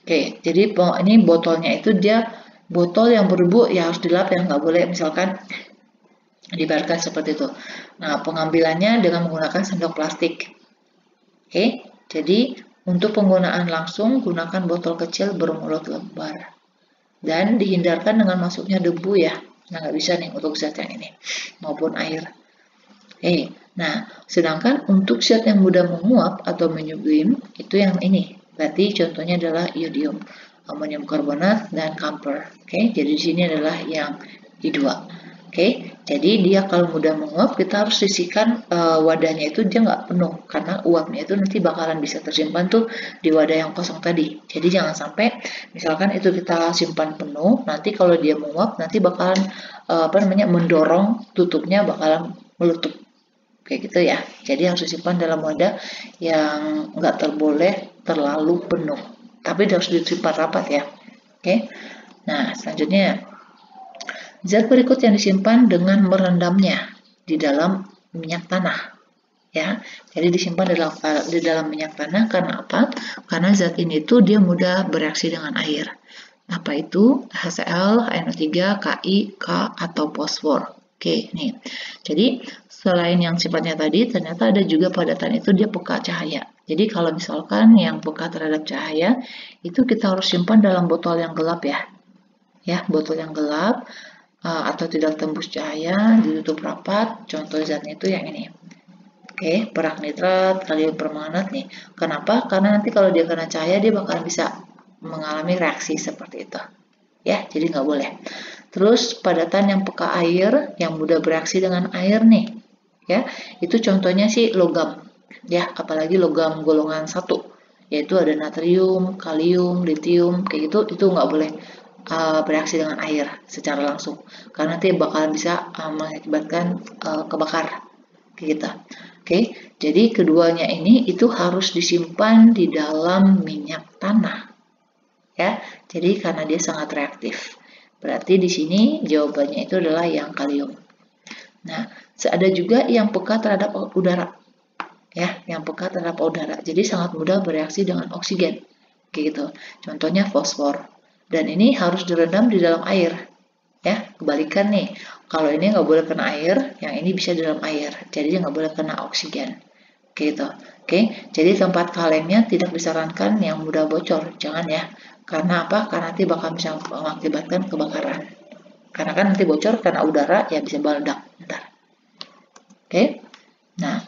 Oke, jadi ini botolnya itu dia botol yang berdebu ya harus dilap ya, nggak boleh misalkan dibiarkan seperti itu. Nah, pengambilannya dengan menggunakan sendok plastik. Oke, jadi untuk penggunaan langsung gunakan botol kecil bermulut lebar dan dihindarkan dengan masuknya debu ya. Nah, nggak bisa nih untuk zat yang ini maupun air. Oke, nah sedangkan untuk zat yang mudah menguap atau menyublim itu yang ini. Berarti contohnya adalah iodium, amonium karbonat, dan camphor. Oke, jadi di sini adalah yang I2. Oke, jadi dia kalau mudah menguap kita harus sisihkan wadahnya itu dia nggak penuh karena uapnya itu nanti bakalan bisa tersimpan tuh di wadah yang kosong tadi. Jadi jangan sampai misalkan itu kita simpan penuh, nanti kalau dia menguap nanti bakalan mendorong tutupnya bakalan meletup kayak gitu ya. Jadi harus disimpan dalam wadah yang nggak boleh terlalu penuh, tapi harus disimpan rapat ya. Oke, nah selanjutnya. Zat berikut yang disimpan dengan merendamnya di dalam minyak tanah. Ya, jadi disimpan di dalam minyak tanah karena apa? Karena zat ini tuh dia mudah bereaksi dengan air. Apa itu? HCl, NO3, Ki, K, atau fosfor. Oke, nih. Jadi selain yang sifatnya tadi, ternyata ada juga padatan itu dia peka cahaya. Jadi kalau misalkan yang peka terhadap cahaya, itu kita harus simpan dalam botol yang gelap ya. Ya, botol yang gelap. Atau tidak tembus cahaya, ditutup rapat. Contoh zatnya itu yang ini. Oke, perak nitrat, kalium permanganat nih. Kenapa? Karena nanti kalau dia kena cahaya dia bakalan bisa mengalami reaksi seperti itu. Ya, jadi nggak boleh. Terus padatan yang peka air, yang mudah bereaksi dengan air nih. Ya, itu contohnya sih logam. Ya, apalagi logam golongan 1, yaitu ada natrium, kalium, litium, kayak gitu, itu nggak boleh bereaksi dengan air secara langsung karena nanti bakalan bisa mengakibatkan kebakar gitu. Oke, jadi keduanya ini itu harus disimpan di dalam minyak tanah ya. Jadi karena dia sangat reaktif, berarti di sini jawabannya itu adalah yang kalium. Nah, ada juga yang peka terhadap udara ya, yang peka terhadap udara, jadi sangat mudah bereaksi dengan oksigen kayak gitu. Contohnya fosfor. Dan ini harus direndam di dalam air. Ya, kebalikan nih. Kalau ini nggak boleh kena air, yang ini bisa di dalam air. Jadi dia nggak boleh kena oksigen. Gitu. Oke, jadi tempat kalemnya tidak disarankan yang mudah bocor. Jangan ya. Karena apa? Karena nanti bakal bisa mengakibatkan kebakaran. Karena kan nanti bocor karena udara, ya bisa meledak. Bentar. Oke. Nah,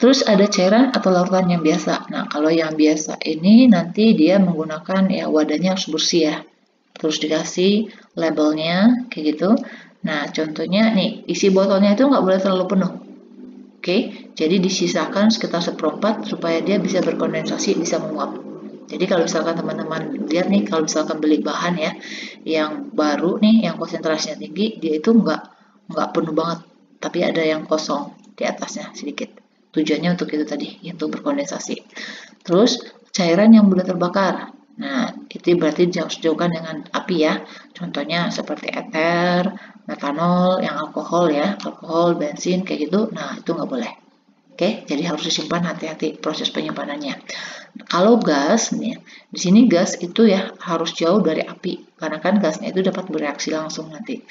terus ada cairan atau larutan yang biasa. Nah, kalau yang biasa ini nanti dia menggunakan ya wadahnya harus bersih ya. Terus dikasih labelnya kayak gitu. Nah, contohnya nih, isi botolnya itu nggak boleh terlalu penuh. Oke, jadi disisakan sekitar 1/4 supaya dia bisa berkondensasi, bisa menguap. Jadi kalau misalkan teman-teman lihat nih, kalau misalkan beli bahan ya, yang baru nih, yang konsentrasinya tinggi, dia itu nggak penuh banget, tapi ada yang kosong di atasnya sedikit. Tujuannya untuk itu tadi, untuk berkondensasi. Terus cairan yang mudah terbakar. Nah, itu berarti harus dijauhkan dengan api ya. Contohnya seperti eter, metanol, yang alkohol ya, alkohol, bensin kayak gitu. Nah, itu nggak boleh. Oke, jadi harus disimpan, hati-hati proses penyimpanannya. Kalau gas nih, di sini gas itu ya harus jauh dari api karena kan gasnya itu dapat bereaksi langsung nanti.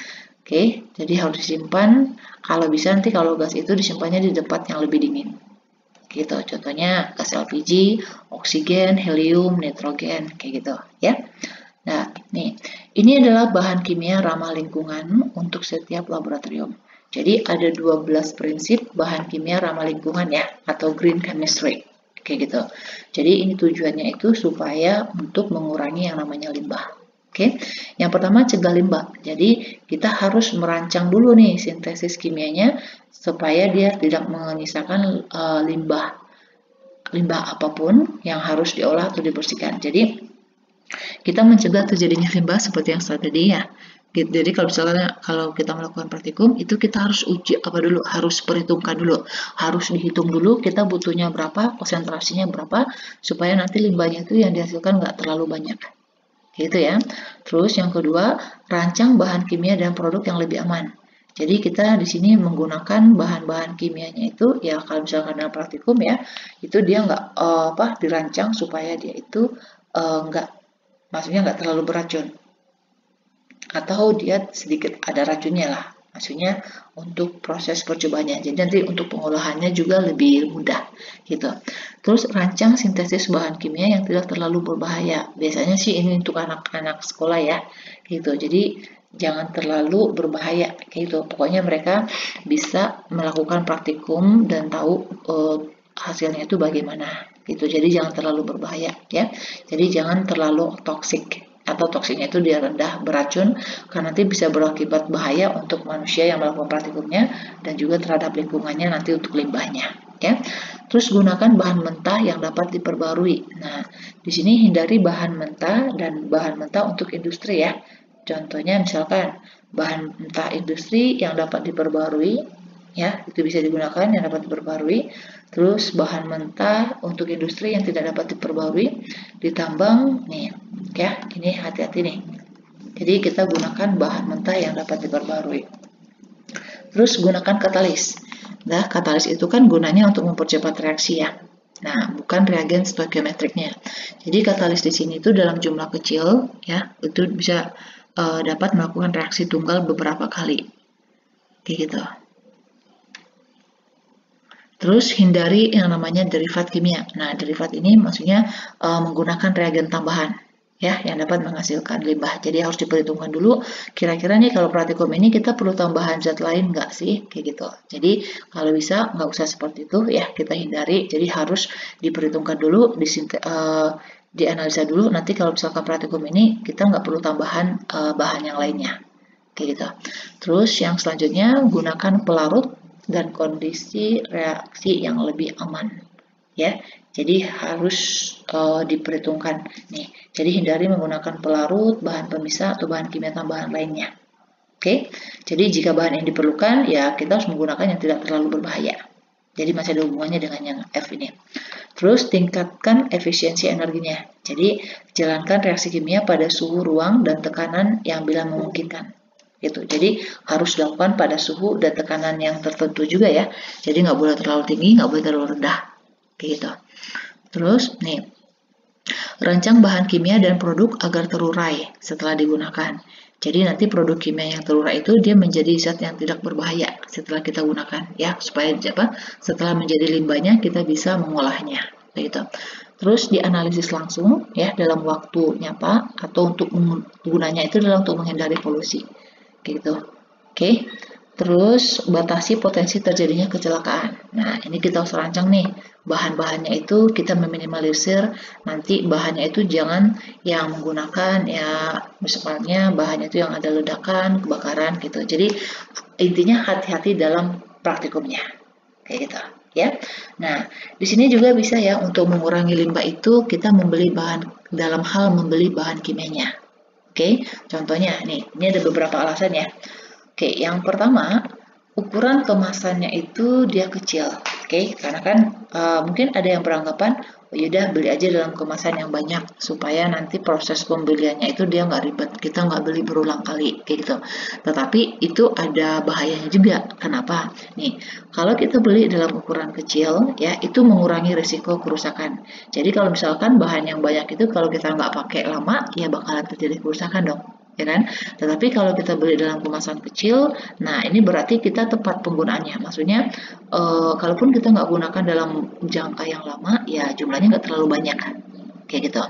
Oke, jadi harus disimpan, kalau bisa nanti kalau gas itu disimpannya di tempat yang lebih dingin. Gitu, contohnya gas LPG, oksigen, helium, nitrogen, kayak gitu ya. Nah, nih, ini adalah bahan kimia ramah lingkungan untuk setiap laboratorium. Jadi ada 12 prinsip bahan kimia ramah lingkungan ya, atau green chemistry. kayak gitu. Jadi ini tujuannya itu supaya untuk mengurangi yang namanya limbah. Oke, yang pertama cegah limbah. Jadi kita harus merancang dulu nih sintesis kimianya supaya dia tidak menyisakan limbah apapun yang harus diolah atau dibersihkan. Jadi kita mencegah terjadinya limbah seperti yang tadi ya. Jadi kalau misalnya kalau kita melakukan praktikum itu kita harus uji apa dulu, harus perhitungkan dulu, harus dihitung dulu kita butuhnya berapa, konsentrasinya berapa, supaya nanti limbahnya itu yang dihasilkan nggak terlalu banyak. Gitu ya. Terus yang kedua, rancang bahan kimia dan produk yang lebih aman. Jadi kita di sini menggunakan bahan-bahan kimianya itu ya kalau misalkan dalam praktikum ya itu dia nggak dirancang supaya dia itu maksudnya nggak terlalu beracun atau dia sedikit ada racunnya lah. Maksudnya untuk proses percobaannya. Jadi nanti untuk pengolahannya juga lebih mudah gitu. Terus rancang sintesis bahan kimia yang tidak terlalu berbahaya. Biasanya sih ini untuk anak-anak sekolah ya gitu. Jadi jangan terlalu berbahaya gitu. Pokoknya mereka bisa melakukan praktikum dan tahu hasilnya itu bagaimana gitu. Jadi jangan terlalu berbahaya ya. Jadi jangan terlalu toksik atau toksiknya itu dia rendah beracun karena nanti bisa berakibat bahaya untuk manusia yang melakukan praktikumnya dan juga terhadap lingkungannya nanti untuk limbahnya ya. Terus gunakan bahan mentah yang dapat diperbarui. Nah, di sini hindari bahan mentah dan bahan mentah untuk industri ya. Contohnya misalkan bahan mentah industri yang dapat diperbarui ya, itu bisa digunakan yang dapat diperbarui. Terus bahan mentah untuk industri yang tidak dapat diperbarui ditambang nih ya, ini hati-hati nih. Jadi kita gunakan bahan mentah yang dapat diperbarui. Terus gunakan katalis. Nah, katalis itu kan gunanya untuk mempercepat reaksi ya. Nah, bukan reagen stoikiometriknya. Jadi katalis di sini itu dalam jumlah kecil ya, itu bisa dapat melakukan reaksi tunggal beberapa kali. Kayak gitu. Terus hindari yang namanya derivat kimia. Nah, derivat ini maksudnya menggunakan reagen tambahan ya yang dapat menghasilkan limbah. Jadi harus diperhitungkan dulu kira-kira nih kalau praktikum ini kita perlu tambahan zat lain nggak sih kayak gitu. Jadi kalau bisa nggak usah seperti itu ya, kita hindari. Jadi harus diperhitungkan dulu, dianalisa dulu. Nanti kalau misalkan praktikum ini kita nggak perlu tambahan bahan yang lainnya kayak gitu. Terus yang selanjutnya gunakan pelarut dan kondisi reaksi yang lebih aman ya. Jadi harus diperhitungkan nih. Jadi hindari menggunakan pelarut, bahan pemisah atau bahan kimia tambahan lainnya. Oke. Jadi jika bahan yang diperlukan ya kita harus menggunakan yang tidak terlalu berbahaya. Jadi masih ada hubungannya dengan yang F ini. Terus tingkatkan efisiensi energinya. Jadi jalankan reaksi kimia pada suhu ruang dan tekanan yang bila memungkinkan. Gitu. Jadi harus dilakukan pada suhu dan tekanan yang tertentu juga ya. Jadi nggak boleh terlalu tinggi, nggak boleh terlalu rendah. Gitu. Terus nih, rancang bahan kimia dan produk agar terurai setelah digunakan. Jadi nanti produk kimia yang terurai itu dia menjadi zat yang tidak berbahaya setelah kita gunakan ya, supaya setelah menjadi limbahnya kita bisa mengolahnya gitu. Terus dianalisis langsung ya dalam waktu nyata atau untuk gunanya itu adalah untuk menghindari polusi gitu. Oke. Terus batasi potensi terjadinya kecelakaan. Nah, ini kita harus rancang nih. Bahan-bahannya itu kita meminimalisir, nanti bahannya itu jangan yang menggunakan ya misalnya bahannya itu yang ada ledakan, kebakaran gitu. Jadi intinya hati-hati dalam praktikumnya. Kayak gitu ya. Nah, di sini juga bisa ya untuk mengurangi limbah itu kita membeli bahan dalam hal membeli bahan kimianya. Oke, contohnya nih, ini ada beberapa alasan ya. Oke, yang pertama, ukuran kemasannya itu dia kecil. Oke, karena kan mungkin ada yang beranggapan, oh yaudah beli aja dalam kemasan yang banyak supaya nanti proses pembeliannya itu dia nggak ribet, kita nggak beli berulang kali kayak gitu. Tetapi itu ada bahayanya juga. Kenapa? Nih, kalau kita beli dalam ukuran kecil ya itu mengurangi risiko kerusakan. Jadi kalau misalkan bahan yang banyak itu kalau kita nggak pakai lama ya bakalan terjadi kerusakan dong. Ya kan? Tetapi kalau kita beli dalam kemasan kecil, nah ini berarti kita tepat penggunaannya. Maksudnya, kalaupun kita nggak gunakan dalam jangka yang lama, ya jumlahnya nggak terlalu banyak, kayak gitu.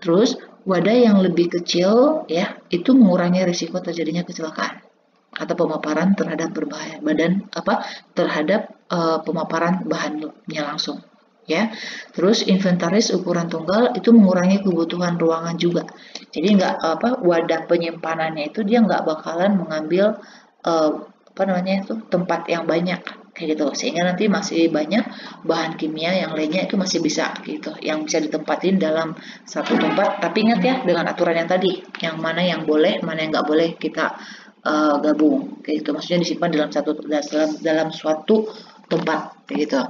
Terus wadah yang lebih kecil, ya itu mengurangi risiko terjadinya kecelakaan atau pemaparan terhadap berbahaya terhadap pemaparan bahannya langsung. ya. Terus inventaris ukuran tunggal itu mengurangi kebutuhan ruangan juga. Jadi wadah penyimpanannya itu dia nggak bakalan mengambil tempat yang banyak kayak gitu, sehingga nanti masih banyak bahan kimia yang lainnya itu masih bisa gitu, yang bisa ditempatin dalam satu tempat. Tapi ingat ya dengan aturan yang tadi, yang mana yang boleh, mana yang nggak boleh kita gabung kayak gitu. Maksudnya disimpan dalam suatu tempat kayak gitu.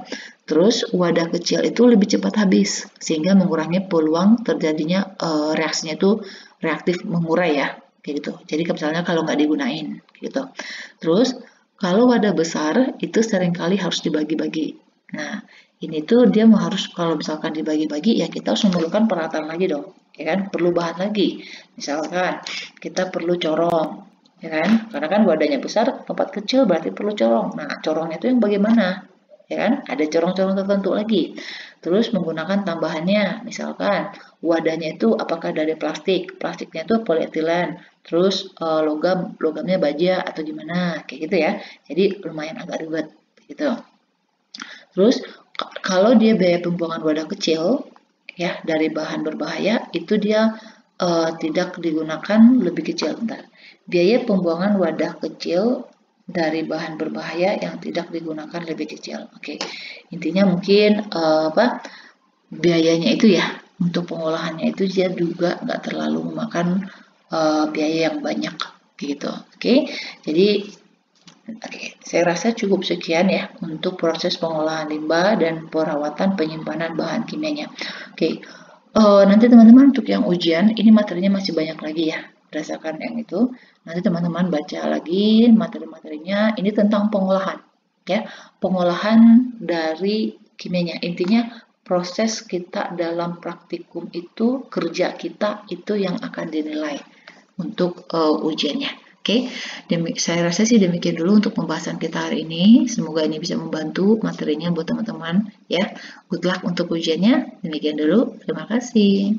Terus wadah kecil itu lebih cepat habis sehingga mengurangi peluang terjadinya reaksinya itu reaktif mengurai ya kayak gitu. Jadi misalnya kalau nggak digunain gitu. Terus kalau wadah besar itu seringkali harus dibagi-bagi. Nah, ini tuh dia harus kalau misalkan dibagi-bagi ya kita harus memerlukan peralatan lagi dong, ya kan? Perlu bahan lagi. Misalkan kita perlu corong, ya kan? Karena kan wadahnya besar, tempat kecil berarti perlu corong. Nah, corongnya itu yang bagaimana? Ya kan? Ada corong-corong tertentu lagi. Terus menggunakan tambahannya, misalkan wadahnya itu apakah dari plastik, plastiknya itu polietilen, terus logamnya baja atau gimana, kayak gitu ya. Jadi lumayan agak ribet gitu. Terus kalau dia biaya pembuangan wadah kecil ya dari bahan berbahaya itu dia tidak digunakan lebih kecil. Bentar. Biaya pembuangan wadah kecil dari bahan berbahaya yang tidak digunakan lebih kecil. Oke, intinya mungkin biayanya itu ya untuk pengolahannya itu dia juga nggak terlalu memakan biaya yang banyak gitu. Oke, jadi saya rasa cukup sekian ya untuk proses pengolahan limbah dan perawatan penyimpanan bahan kimianya. Oke, nanti teman-teman untuk yang ujian ini materinya masih banyak lagi ya berdasarkan yang itu. Nanti teman-teman baca lagi materi-materinya. Ini tentang pengolahan ya, pengolahan dari kimianya. Intinya proses kita dalam praktikum itu, kerja kita itu yang akan dinilai untuk ujiannya. Oke, saya rasa sih demikian dulu untuk pembahasan kita hari ini. Semoga ini bisa membantu materinya buat teman-teman ya. Good luck untuk ujiannya. Demikian dulu. Terima kasih.